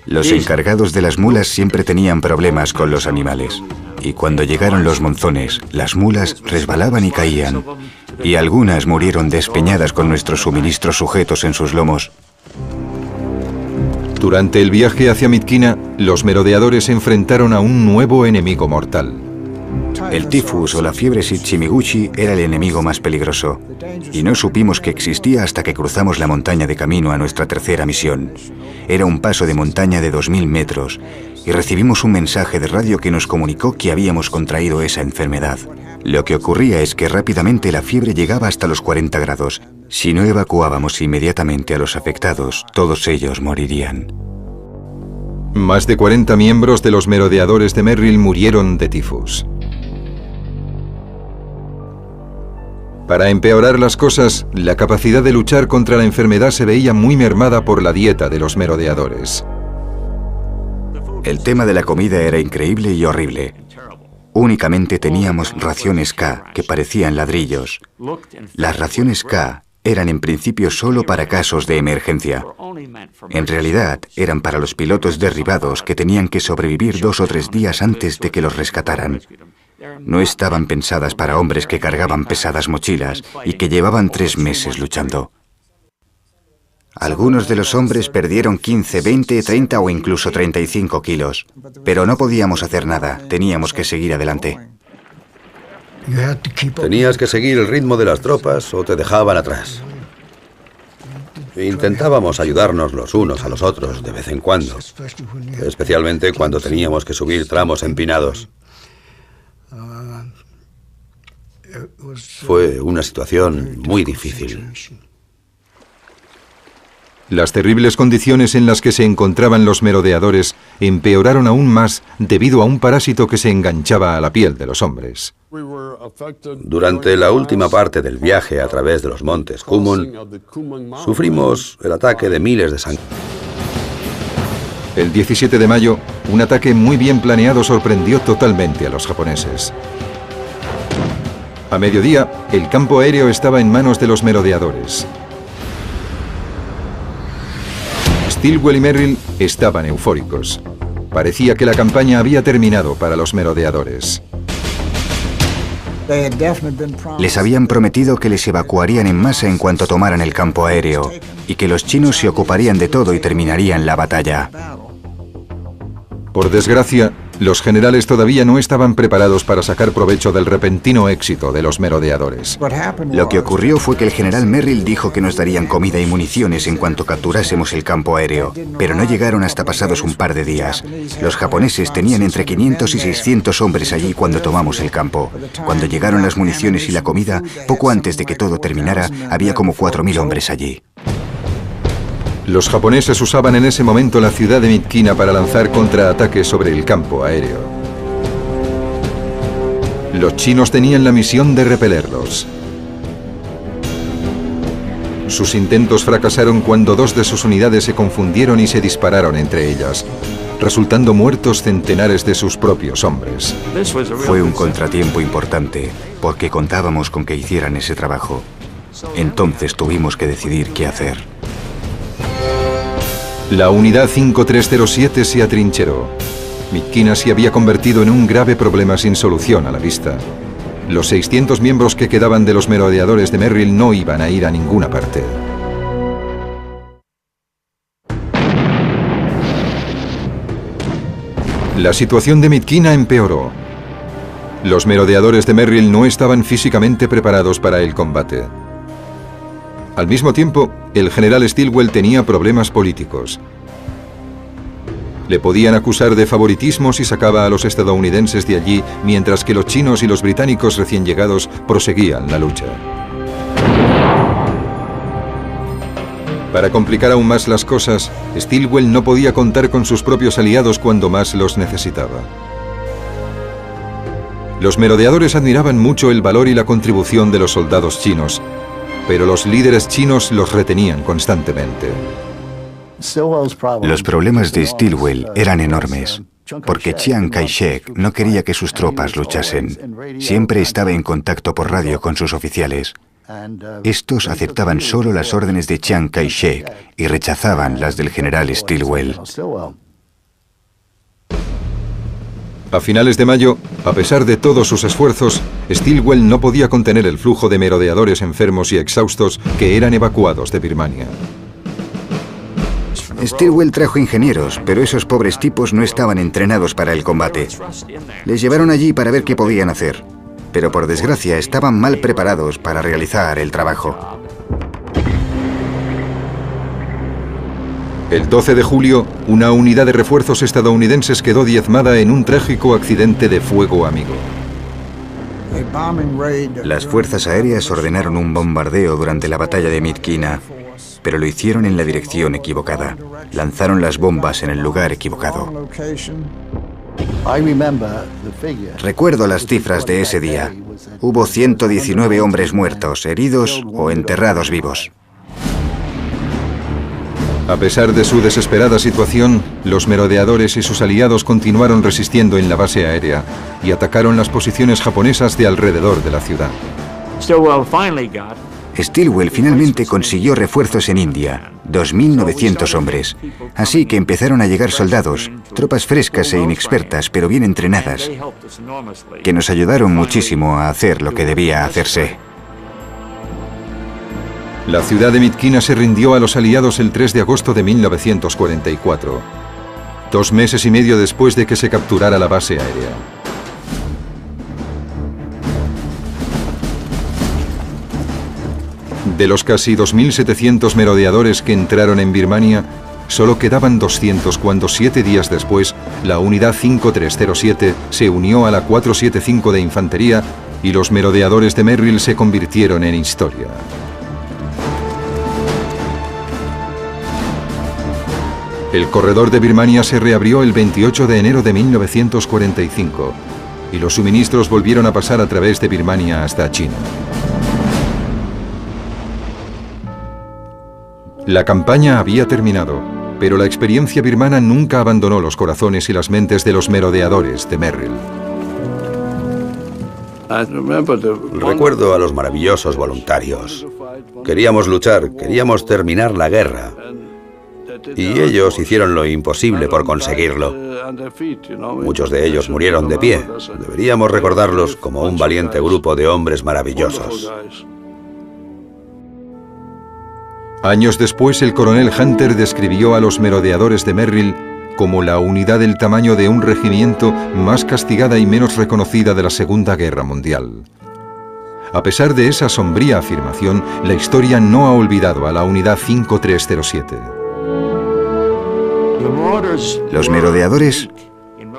Los encargados de las mulas siempre tenían problemas con los animales. Y cuando llegaron los monzones, las mulas resbalaban y caían. Y algunas murieron despeñadas con nuestros suministros sujetos en sus lomos. Durante el viaje hacia Myitkyina, los merodeadores se enfrentaron a un nuevo enemigo mortal. El tifus o la fiebre Shichimiguchi era el enemigo más peligroso. Y no supimos que existía hasta que cruzamos la montaña de camino a nuestra tercera misión. Era un paso de montaña de 2.000 metros y recibimos un mensaje de radio que nos comunicó que habíamos contraído esa enfermedad. Lo que ocurría es que rápidamente la fiebre llegaba hasta los 40 grados. Si no evacuábamos inmediatamente a los afectados, todos ellos morirían. Más de 40 miembros de los merodeadores de Merrill murieron de tifus. Para empeorar las cosas, la capacidad de luchar contra la enfermedad se veía muy mermada por la dieta de los merodeadores. El tema de la comida era increíble y horrible. Únicamente teníamos raciones K, que parecían ladrillos. Las raciones K eran en principio solo para casos de emergencia. En realidad, eran para los pilotos derribados que tenían que sobrevivir 2 o 3 días antes de que los rescataran. No estaban pensadas para hombres que cargaban pesadas mochilas y que llevaban 3 meses luchando. Algunos de los hombres perdieron 15, 20, 30 o incluso 35 kilos. Pero no podíamos hacer nada, teníamos que seguir adelante. Tenías que seguir el ritmo de las tropas o te dejaban atrás. Intentábamos ayudarnos los unos a los otros de vez en cuando, especialmente cuando teníamos que subir tramos empinados. Fue una situación muy difícil. Las terribles condiciones en las que se encontraban los merodeadores empeoraron aún más debido a un parásito que se enganchaba a la piel de los hombres. Durante la última parte del viaje a través de los montes Kumon, sufrimos el ataque de miles de sanguijuelas. El 17 de mayo, un ataque muy bien planeado sorprendió totalmente a los japoneses. A mediodía, el campo aéreo estaba en manos de los merodeadores. Stilwell y Merrill estaban eufóricos. Parecía que la campaña había terminado para los merodeadores. Les habían prometido que les evacuarían en masa en cuanto tomaran el campo aéreo y que los chinos se ocuparían de todo y terminarían la batalla. Por desgracia, los generales todavía no estaban preparados para sacar provecho del repentino éxito de los merodeadores. Lo que ocurrió fue que el general Merrill dijo que nos darían comida y municiones en cuanto capturásemos el campo aéreo, pero no llegaron hasta pasados un par de días. Los japoneses tenían entre 500 y 600 hombres allí cuando tomamos el campo. Cuando llegaron las municiones y la comida, poco antes de que todo terminara, había como 4000 hombres allí. Los japoneses usaban en ese momento la ciudad de Myitkyina para lanzar contraataques sobre el campo aéreo. Los chinos tenían la misión de repelerlos. Sus intentos fracasaron cuando 2 de sus unidades se confundieron y se dispararon entre ellas, resultando muertos centenares de sus propios hombres. Fue un contratiempo importante, porque contábamos con que hicieran ese trabajo. Entonces tuvimos que decidir qué hacer. La unidad 5307 se atrincheró. Myitkyina se había convertido en un grave problema sin solución a la vista. Los 600 miembros que quedaban de los merodeadores de Merrill no iban a ir a ninguna parte. La situación de Myitkyina empeoró. Los merodeadores de Merrill no estaban físicamente preparados para el combate. Al mismo tiempo, el general Stilwell tenía problemas políticos. Le podían acusar de favoritismo si sacaba a los estadounidenses de allí, mientras que los chinos y los británicos recién llegados proseguían la lucha. Para complicar aún más las cosas, Stilwell no podía contar con sus propios aliados cuando más los necesitaba. Los merodeadores admiraban mucho el valor y la contribución de los soldados chinos, pero los líderes chinos los retenían constantemente. Los problemas de Stilwell eran enormes, porque Chiang Kai-shek no quería que sus tropas luchasen. Siempre estaba en contacto por radio con sus oficiales. Estos aceptaban solo las órdenes de Chiang Kai-shek y rechazaban las del general Stilwell. A finales de mayo, a pesar de todos sus esfuerzos, Stilwell no podía contener el flujo de merodeadores enfermos y exhaustos que eran evacuados de Birmania. Stilwell trajo ingenieros, pero esos pobres tipos no estaban entrenados para el combate. Les llevaron allí para ver qué podían hacer, pero por desgracia estaban mal preparados para realizar el trabajo. El 12 de julio, una unidad de refuerzos estadounidenses quedó diezmada en un trágico accidente de fuego amigo. Las fuerzas aéreas ordenaron un bombardeo durante la batalla de Myitkyina, pero lo hicieron en la dirección equivocada. Lanzaron las bombas en el lugar equivocado. Recuerdo las cifras de ese día. Hubo 119 hombres muertos, heridos o enterrados vivos. A pesar de su desesperada situación, los merodeadores y sus aliados continuaron resistiendo en la base aérea y atacaron las posiciones japonesas de alrededor de la ciudad. Stilwell finalmente consiguió refuerzos en India, 2.900 hombres. Así que empezaron a llegar soldados, tropas frescas e inexpertas, pero bien entrenadas, que nos ayudaron muchísimo a hacer lo que debía hacerse. La ciudad de Myitkyina se rindió a los aliados el 3 de agosto de 1944, 2 meses y medio después de que se capturara la base aérea. De los casi 2.700 merodeadores que entraron en Birmania, solo quedaban 200 cuando 7 días después la unidad 5307 se unió a la 475 de infantería y los merodeadores de Merrill se convirtieron en historia. El corredor de Birmania se reabrió el 28 de enero de 1945 y los suministros volvieron a pasar a través de Birmania hasta China. La campaña había terminado, pero la experiencia birmana nunca abandonó los corazones y las mentes de los merodeadores de Merrill. Recuerdo a los maravillosos voluntarios. Queríamos luchar, queríamos terminar la guerra. Y ellos hicieron lo imposible por conseguirlo. Muchos de ellos murieron de pie. Deberíamos recordarlos como un valiente grupo de hombres maravillosos. Años después, el coronel Hunter describió a los merodeadores de Merrill como la unidad del tamaño de un regimiento más castigada y menos reconocida de la Segunda Guerra Mundial. A pesar de esa sombría afirmación, la historia no ha olvidado a la unidad 5307. Los merodeadores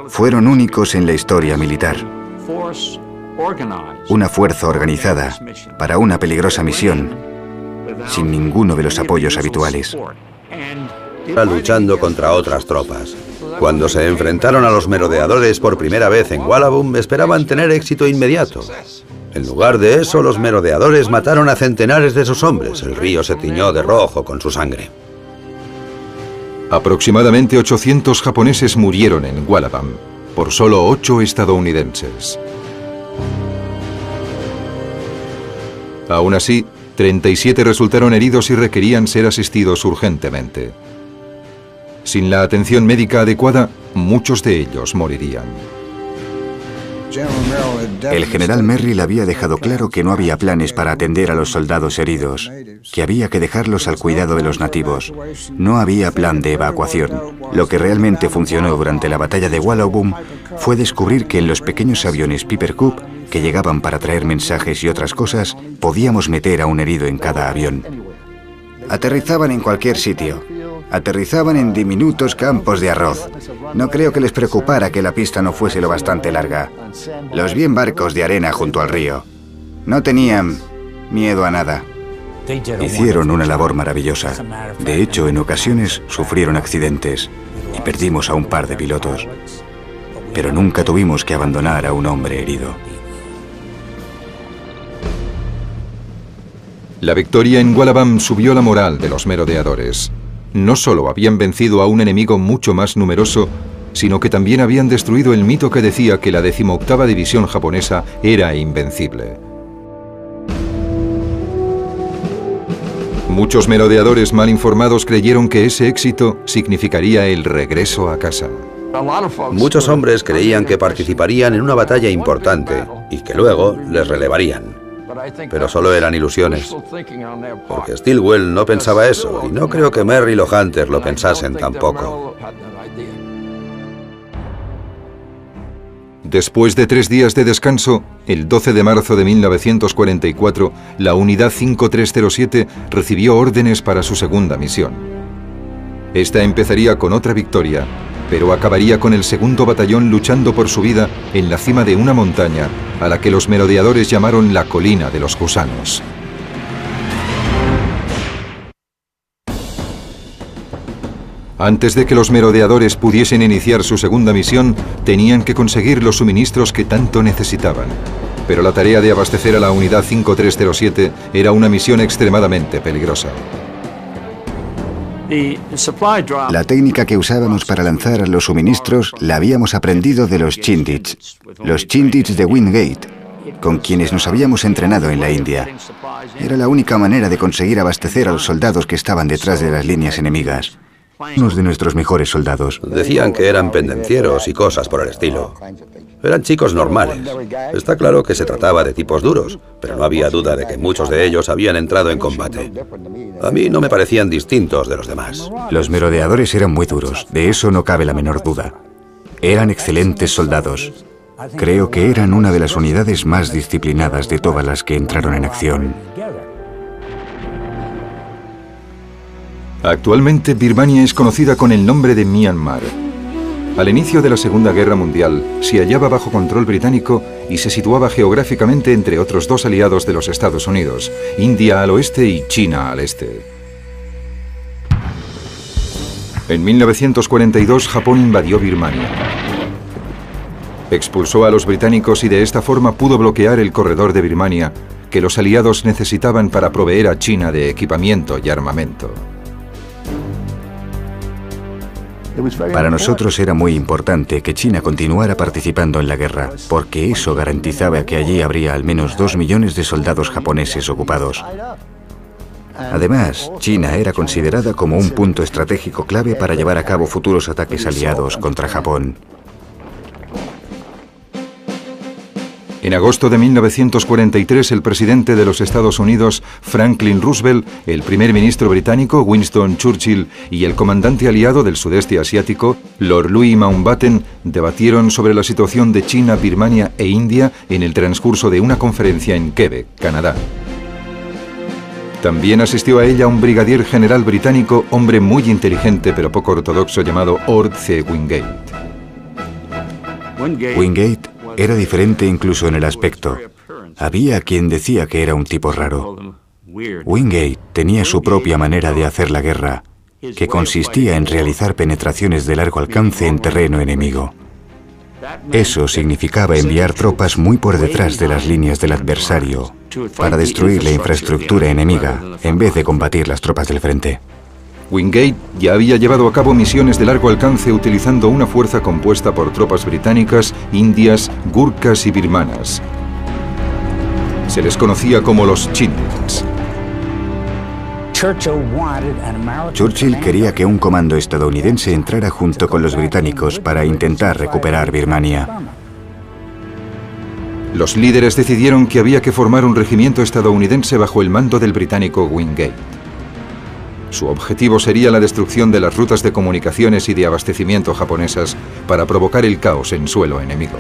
fueron únicos en la historia militar. Una fuerza organizada para una peligrosa misión, sin ninguno de los apoyos habituales. Luchando contra otras tropas. Cuando se enfrentaron a los merodeadores por primera vez en Wallabum, esperaban tener éxito inmediato. En lugar de eso, los merodeadores mataron a centenares de sus hombres. El río se tiñó de rojo con su sangre. Aproximadamente 800 japoneses murieron en Wallabum, por solo 8 estadounidenses. Aún así, 37 resultaron heridos y requerían ser asistidos urgentemente. Sin la atención médica adecuada, muchos de ellos morirían. El general Merrill había dejado claro que no había planes para atender a los soldados heridos, que había que dejarlos al cuidado de los nativos. No había plan de evacuación. Lo que realmente funcionó durante la batalla de Wallabum fue descubrir que en los pequeños aviones Piper Cub, que llegaban para traer mensajes y otras cosas, podíamos meter a un herido en cada avión. Aterrizaban en cualquier sitio. Aterrizaban en diminutos campos de arroz. No creo que les preocupara que la pista no fuese lo bastante larga. Los vi en barcos de arena junto al río. No tenían miedo a nada. Hicieron una labor maravillosa. De hecho, en ocasiones sufrieron accidentes y perdimos a un par de pilotos. Pero nunca tuvimos que abandonar a un hombre herido. La victoria en Wallabum subió la moral de los merodeadores. No solo habían vencido a un enemigo mucho más numeroso, sino que también habían destruido el mito que decía que la 18ª División japonesa era invencible. Muchos merodeadores mal informados creyeron que ese éxito significaría el regreso a casa. Muchos hombres creían que participarían en una batalla importante y que luego les relevarían. Pero solo eran ilusiones, porque Stilwell no pensaba eso, y no creo que Merrill o Hunter lo pensasen tampoco. Después de 3 días de descanso, el 12 de marzo de 1944, la unidad 5307 recibió órdenes para su segunda misión. Esta empezaría con otra victoria, pero acabaría con el 2º batallón luchando por su vida en la cima de una montaña a la que los merodeadores llamaron la Colina de los Gusanos. Antes de que los merodeadores pudiesen iniciar su segunda misión, tenían que conseguir los suministros que tanto necesitaban. Pero la tarea de abastecer a la unidad 5307 era una misión extremadamente peligrosa. La técnica que usábamos para lanzar los suministros la habíamos aprendido de los Chindits de Wingate. con quienes nos habíamos entrenado en la India. Era la única manera de conseguir abastecer a los soldados que estaban detrás de las líneas enemigas. Unos de nuestros mejores soldados. Decían que eran pendencieros y cosas por el estilo. Eran chicos normales. Está claro que se trataba de tipos duros, pero no había duda de que muchos de ellos habían entrado en combate. A mí no me parecían distintos de los demás. Los merodeadores eran muy duros, de eso no cabe la menor duda. Eran excelentes soldados. Creo que eran una de las unidades más disciplinadas de todas las que entraron en acción. Actualmente Birmania es conocida con el nombre de Myanmar. Al inicio de la Segunda Guerra Mundial se hallaba bajo control británico y se situaba geográficamente entre otros dos aliados de los Estados Unidos, India al oeste y China al este. En 1942 Japón invadió Birmania. Expulsó a los británicos y de esta forma pudo bloquear el corredor de Birmania que los aliados necesitaban para proveer a China de equipamiento y armamento. Para nosotros era muy importante que China continuara participando en la guerra, porque eso garantizaba que allí habría al menos 2 millones de soldados japoneses ocupados. Además, China era considerada como un punto estratégico clave para llevar a cabo futuros ataques aliados contra Japón. En agosto de 1943, el presidente de los Estados Unidos, Franklin Roosevelt, el primer ministro británico, Winston Churchill, y el comandante aliado del sudeste asiático, Lord Louis Mountbatten, debatieron sobre la situación de China, Birmania e India en el transcurso de una conferencia en Quebec, Canadá. También asistió a ella un brigadier general británico, hombre muy inteligente pero poco ortodoxo, llamado Ord C. Wingate. Wingate era diferente incluso en el aspecto. Había quien decía que era un tipo raro. Wingate tenía su propia manera de hacer la guerra, que consistía en realizar penetraciones de largo alcance en terreno enemigo. Eso significaba enviar tropas muy por detrás de las líneas del adversario para destruir la infraestructura enemiga en vez de combatir las tropas del frente. Wingate ya había llevado a cabo misiones de largo alcance utilizando una fuerza compuesta por tropas británicas, indias, gurkhas y birmanas. Se les conocía como los Chindians. Churchill quería que un comando estadounidense entrara junto con los británicos para intentar recuperar Birmania. Los líderes decidieron que había que formar un regimiento estadounidense bajo el mando del británico Wingate. Su objetivo sería la destrucción de las rutas de comunicaciones y de abastecimiento japonesas para provocar el caos en suelo enemigo.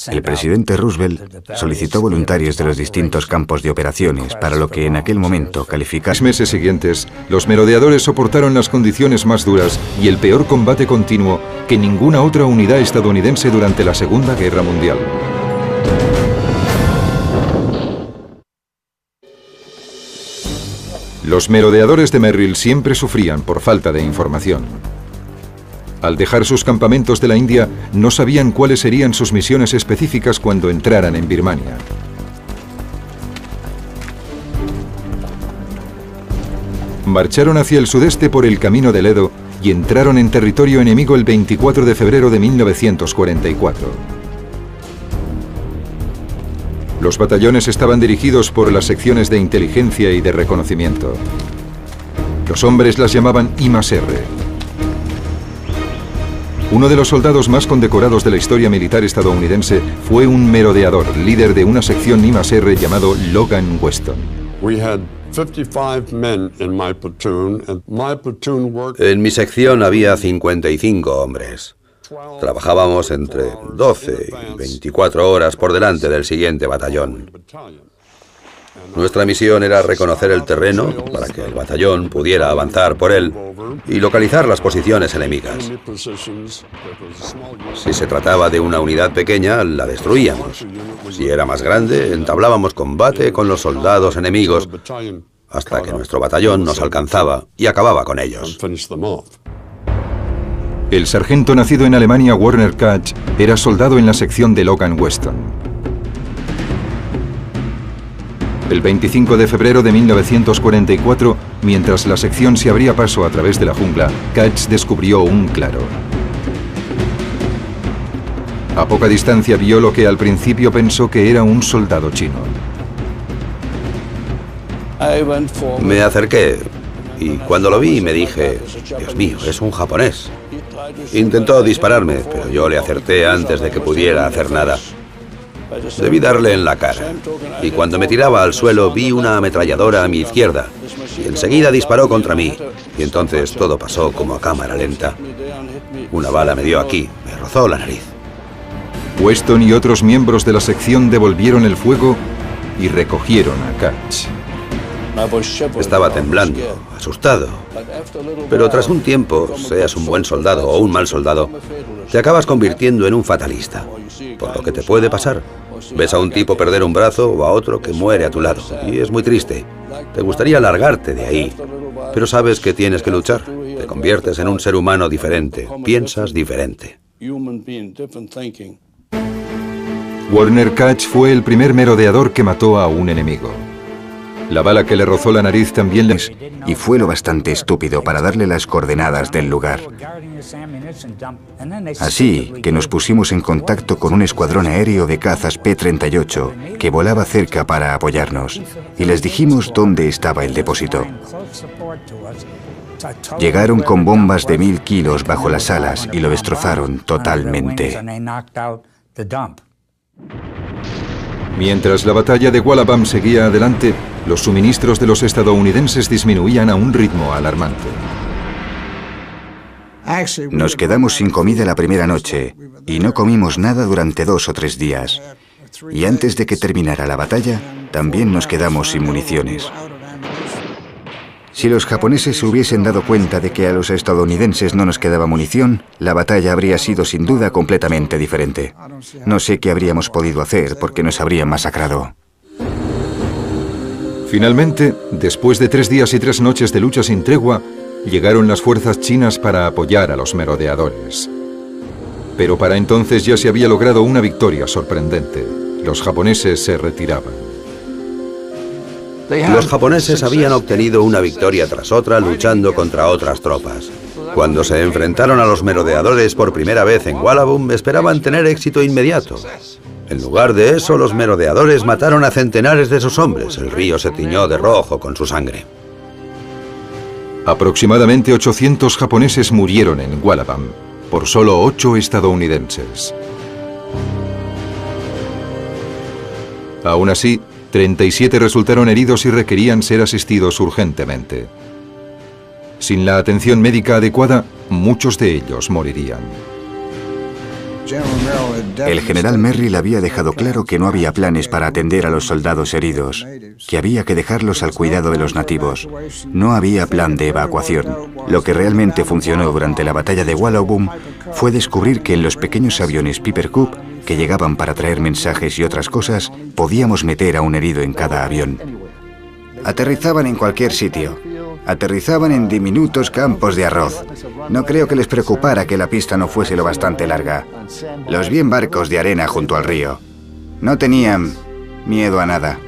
El presidente Roosevelt solicitó voluntarios de los distintos campos de operaciones para lo que en aquel momento calificaba. En los meses siguientes, los merodeadores soportaron las condiciones más duras y el peor combate continuo que ninguna otra unidad estadounidense durante la Segunda Guerra Mundial. Los merodeadores de Merrill siempre sufrían por falta de información. Al dejar sus campamentos de la India, no sabían cuáles serían sus misiones específicas cuando entraran en Birmania. Marcharon hacia el sudeste por el camino del Edo y entraron en territorio enemigo el 24 de febrero de 1944. Los batallones estaban dirigidos por las secciones de inteligencia y de reconocimiento. Los hombres las llamaban I+R. Uno de los soldados más condecorados de la historia militar estadounidense fue un merodeador, líder de una sección I+R llamado Logan Weston. En mi sección había 55 hombres. Trabajábamos entre 12 y 24 horas por delante del siguiente batallón. Nuestra misión era reconocer el terreno para que el batallón pudiera avanzar por él y localizar las posiciones enemigas. Si se trataba de una unidad pequeña, la destruíamos. Si era más grande, entablábamos combate con los soldados enemigos hasta que nuestro batallón nos alcanzaba y acababa con ellos. El sargento nacido en Alemania, Werner Katz, era soldado en la sección de Logan Weston. El 25 de febrero de 1944, mientras la sección se abría paso a través de la jungla, Katz descubrió un claro. A poca distancia vio lo que al principio pensó que era un soldado chino. Me acerqué y cuando lo vi me dije, Dios mío, es un japonés. Intentó dispararme, pero yo le acerté antes de que pudiera hacer nada. Debí darle en la cara, y cuando me tiraba al suelo vi una ametralladora a mi izquierda, y enseguida disparó contra mí, y entonces todo pasó como a cámara lenta. Una bala me dio aquí, me rozó la nariz. Weston y otros miembros de la sección devolvieron el fuego y recogieron a Catch. Estaba temblando, asustado, pero tras un tiempo, seas un buen soldado o un mal soldado, te acabas convirtiendo en un fatalista, por lo que te puede pasar. Ves a un tipo perder un brazo o a otro que muere a tu lado, y es muy triste. Te gustaría largarte de ahí, pero sabes que tienes que luchar. Te conviertes en un ser humano diferente, piensas diferente. Werner Catch fue el primer merodeador que mató a un enemigo. La bala que le rozó la nariz también le... Y fue lo bastante estúpido para darle las coordenadas del lugar. Así que nos pusimos en contacto con un escuadrón aéreo de cazas P-38 que volaba cerca para apoyarnos, y les dijimos dónde estaba el depósito. Llegaron con bombas de 1000 kilos bajo las alas y lo destrozaron totalmente. Mientras la batalla de Wallabam seguía adelante, los suministros de los estadounidenses disminuían a un ritmo alarmante. Nos quedamos sin comida la primera noche y no comimos nada durante 2 o 3 días. Y antes de que terminara la batalla, también nos quedamos sin municiones. Si los japoneses se hubiesen dado cuenta de que a los estadounidenses no nos quedaba munición, la batalla habría sido sin duda completamente diferente. No sé qué habríamos podido hacer porque nos habrían masacrado. Finalmente, después de 3 días y 3 noches de lucha sin tregua, llegaron las fuerzas chinas para apoyar a los merodeadores. Pero para entonces ya se había logrado una victoria sorprendente. Los japoneses se retiraban. Los japoneses habían obtenido una victoria tras otra luchando contra otras tropas. Cuando se enfrentaron a los merodeadores por primera vez en Wallabum, esperaban tener éxito inmediato. En lugar de eso, los merodeadores mataron a centenares de sus hombres. El río se tiñó de rojo con su sangre. Aproximadamente 800 japoneses murieron en Wallabam, por solo 8 estadounidenses. Aún así, 37 resultaron heridos y requerían ser asistidos urgentemente. Sin la atención médica adecuada, muchos de ellos morirían. El general Merrill había dejado claro que no había planes para atender a los soldados heridos, que había que dejarlos al cuidado de los nativos. No había plan de evacuación. Lo que realmente funcionó durante la batalla de Wallabum fue descubrir que en los pequeños aviones Piper Cub, que llegaban para traer mensajes y otras cosas, podíamos meter a un herido en cada avión. Aterrizaban en cualquier sitio. Aterrizaban en diminutos campos de arroz. No creo que les preocupara que la pista no fuese lo bastante larga. Los vi en barcos de arena junto al río. No tenían miedo a nada.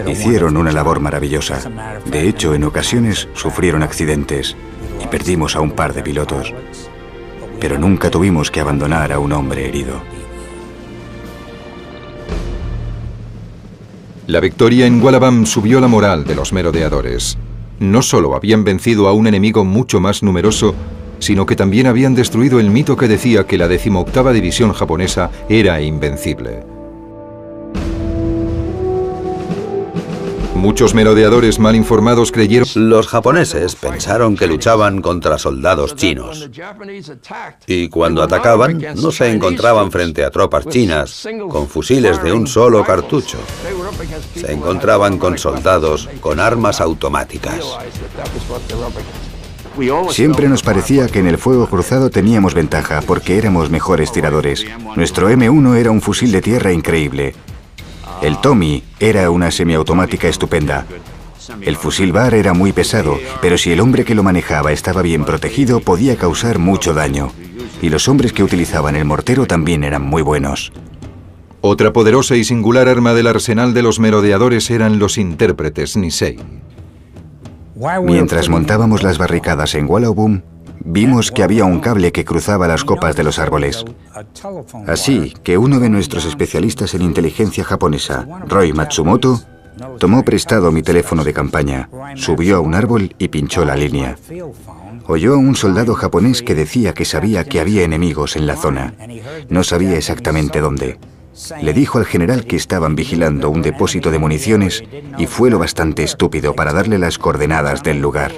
Hicieron una labor maravillosa. De hecho, en ocasiones sufrieron accidentes y perdimos a un par de pilotos. Pero nunca tuvimos que abandonar a un hombre herido. La victoria en Wallabam subió la moral de los merodeadores. No solo habían vencido a un enemigo mucho más numeroso, sino que también habían destruido el mito que decía que la 18ª División japonesa era invencible. Muchos merodeadores mal informados creyeron... Los japoneses pensaron que luchaban contra soldados chinos. Y cuando atacaban, no se encontraban frente a tropas chinas con fusiles de un solo cartucho. Se encontraban con soldados con armas automáticas. Siempre nos parecía que en el fuego cruzado teníamos ventaja porque éramos mejores tiradores. Nuestro M1 era un fusil de tierra increíble. El Tommy era una semiautomática estupenda. El fusil Bar era muy pesado, pero si el hombre que lo manejaba estaba bien protegido, podía causar mucho daño. Y los hombres que utilizaban el mortero también eran muy buenos. Otra poderosa y singular arma del arsenal de los merodeadores eran los intérpretes Nisei. Mientras montábamos las barricadas en Wallabum, vimos que había un cable que cruzaba las copas de los árboles. Así que uno de nuestros especialistas en inteligencia japonesa, Roy Matsumoto, tomó prestado mi teléfono de campaña, subió a un árbol y pinchó la línea. Oyó a un soldado japonés que decía que sabía que había enemigos en la zona. No sabía exactamente dónde. Le dijo al general que estaban vigilando un depósito de municiones y fue lo bastante estúpido para darle las coordenadas del lugar.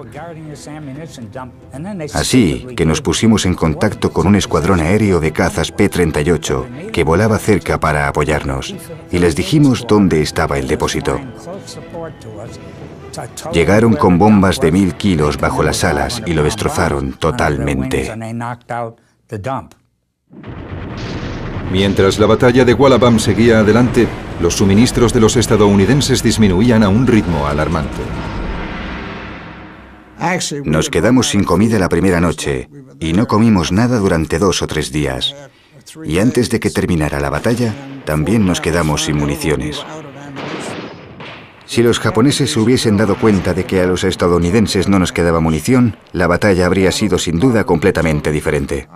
Así que nos pusimos en contacto con un escuadrón aéreo de cazas P-38 que volaba cerca para apoyarnos y les dijimos dónde estaba el depósito. Llegaron con bombas de 1000 kilos bajo las alas y lo destrozaron totalmente. Mientras la batalla de Wallabam seguía adelante, los suministros de los estadounidenses disminuían a un ritmo alarmante. Nos quedamos sin comida la primera noche y no comimos nada durante 2 o 3 días. Y antes de que terminara la batalla, también nos quedamos sin municiones. Si los japoneses se hubiesen dado cuenta de que a los estadounidenses no nos quedaba munición, la batalla habría sido sin duda completamente diferente.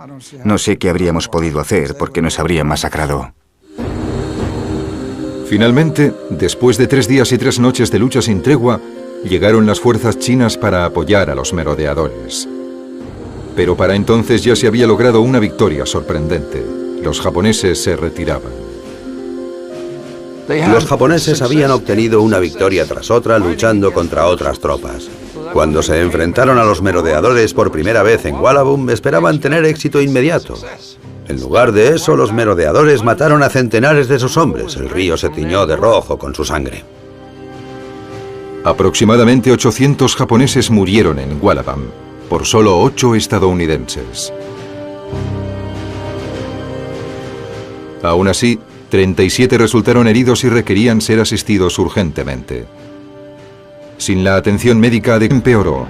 No sé qué habríamos podido hacer porque nos habrían masacrado. Finalmente, después de 3 días y 3 noches de lucha sin tregua, llegaron las fuerzas chinas para apoyar a los merodeadores. Pero para entonces ya se había logrado una victoria sorprendente. Los japoneses se retiraban. Los japoneses habían obtenido una victoria tras otra luchando contra otras tropas. Cuando se enfrentaron a los merodeadores por primera vez en Wallabum, esperaban tener éxito inmediato. En lugar de eso, los merodeadores mataron a centenares de sus hombres. El río se tiñó de rojo con su sangre. Aproximadamente 800 japoneses murieron en Wallabam, por solo 8 estadounidenses. Aún así, 37 resultaron heridos y requerían ser asistidos urgentemente. Sin la atención médica empeoró.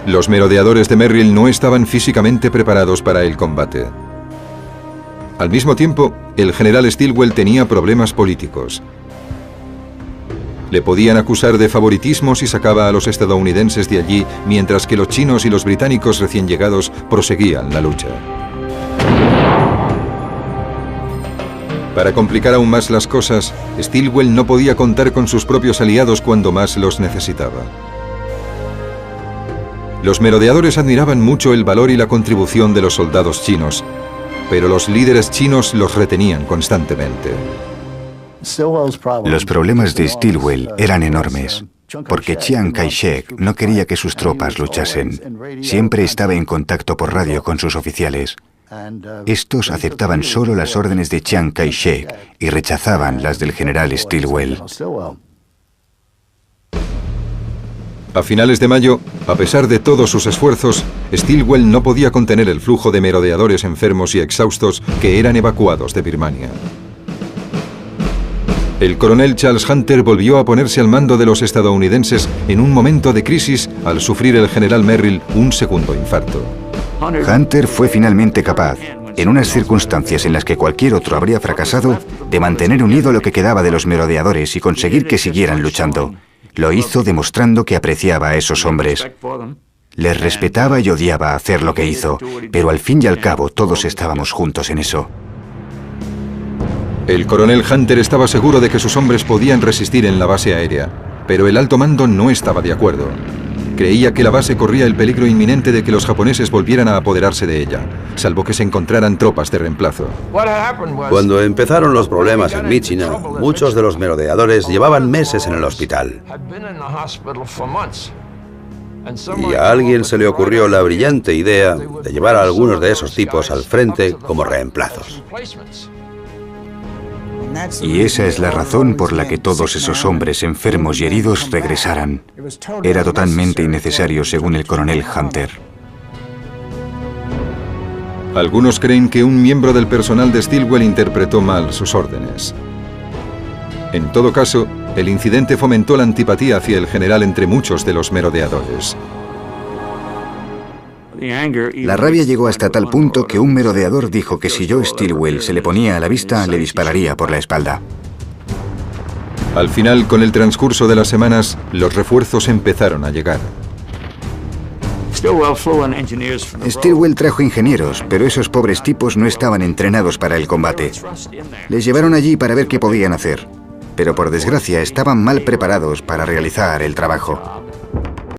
Los merodeadores de Merrill no estaban físicamente preparados para el combate. Al mismo tiempo, el general Stilwell tenía problemas políticos. Le podían acusar de favoritismo si sacaba a los estadounidenses de allí, mientras que los chinos y los británicos recién llegados proseguían la lucha. Para complicar aún más las cosas, Stilwell no podía contar con sus propios aliados cuando más los necesitaba. Los merodeadores admiraban mucho el valor y la contribución de los soldados chinos, pero los líderes chinos los retenían constantemente. Los problemas de Stilwell eran enormes, porque Chiang Kai-shek no quería que sus tropas luchasen. Siempre estaba en contacto por radio con sus oficiales. Estos aceptaban solo las órdenes de Chiang Kai-shek y rechazaban las del general Stilwell. A finales de mayo, a pesar de todos sus esfuerzos, Stilwell no podía contener el flujo de merodeadores enfermos y exhaustos que eran evacuados de Birmania. El coronel Charles Hunter volvió a ponerse al mando de los estadounidenses en un momento de crisis al sufrir el general Merrill un segundo infarto. Hunter fue finalmente capaz, en unas circunstancias en las que cualquier otro habría fracasado, de mantener unido lo que quedaba de los merodeadores y conseguir que siguieran luchando. Lo hizo demostrando que apreciaba a esos hombres. Les respetaba y odiaba hacer lo que hizo, pero al fin y al cabo todos estábamos juntos en eso. El coronel Hunter estaba seguro de que sus hombres podían resistir en la base aérea, pero el alto mando no estaba de acuerdo. Creía que la base corría el peligro inminente de que los japoneses volvieran a apoderarse de ella, salvo que se encontraran tropas de reemplazo. Cuando empezaron los problemas en Myitkyina, muchos de los merodeadores llevaban meses en el hospital. Y a alguien se le ocurrió la brillante idea de llevar a algunos de esos tipos al frente como reemplazos. Y esa es la razón por la que todos esos hombres enfermos y heridos regresaran. Era totalmente innecesario, según el coronel Hunter. Algunos creen que un miembro del personal de Stilwell interpretó mal sus órdenes. En todo caso, el incidente fomentó la antipatía hacia el general entre muchos de los merodeadores. La rabia llegó hasta tal punto que un merodeador dijo que si Joe Stilwell se le ponía a la vista, le dispararía por la espalda. Al final, con el transcurso de las semanas, los refuerzos empezaron a llegar. Stilwell trajo ingenieros, pero esos pobres tipos no estaban entrenados para el combate. Les llevaron allí para ver qué podían hacer, pero por desgracia estaban mal preparados para realizar el trabajo.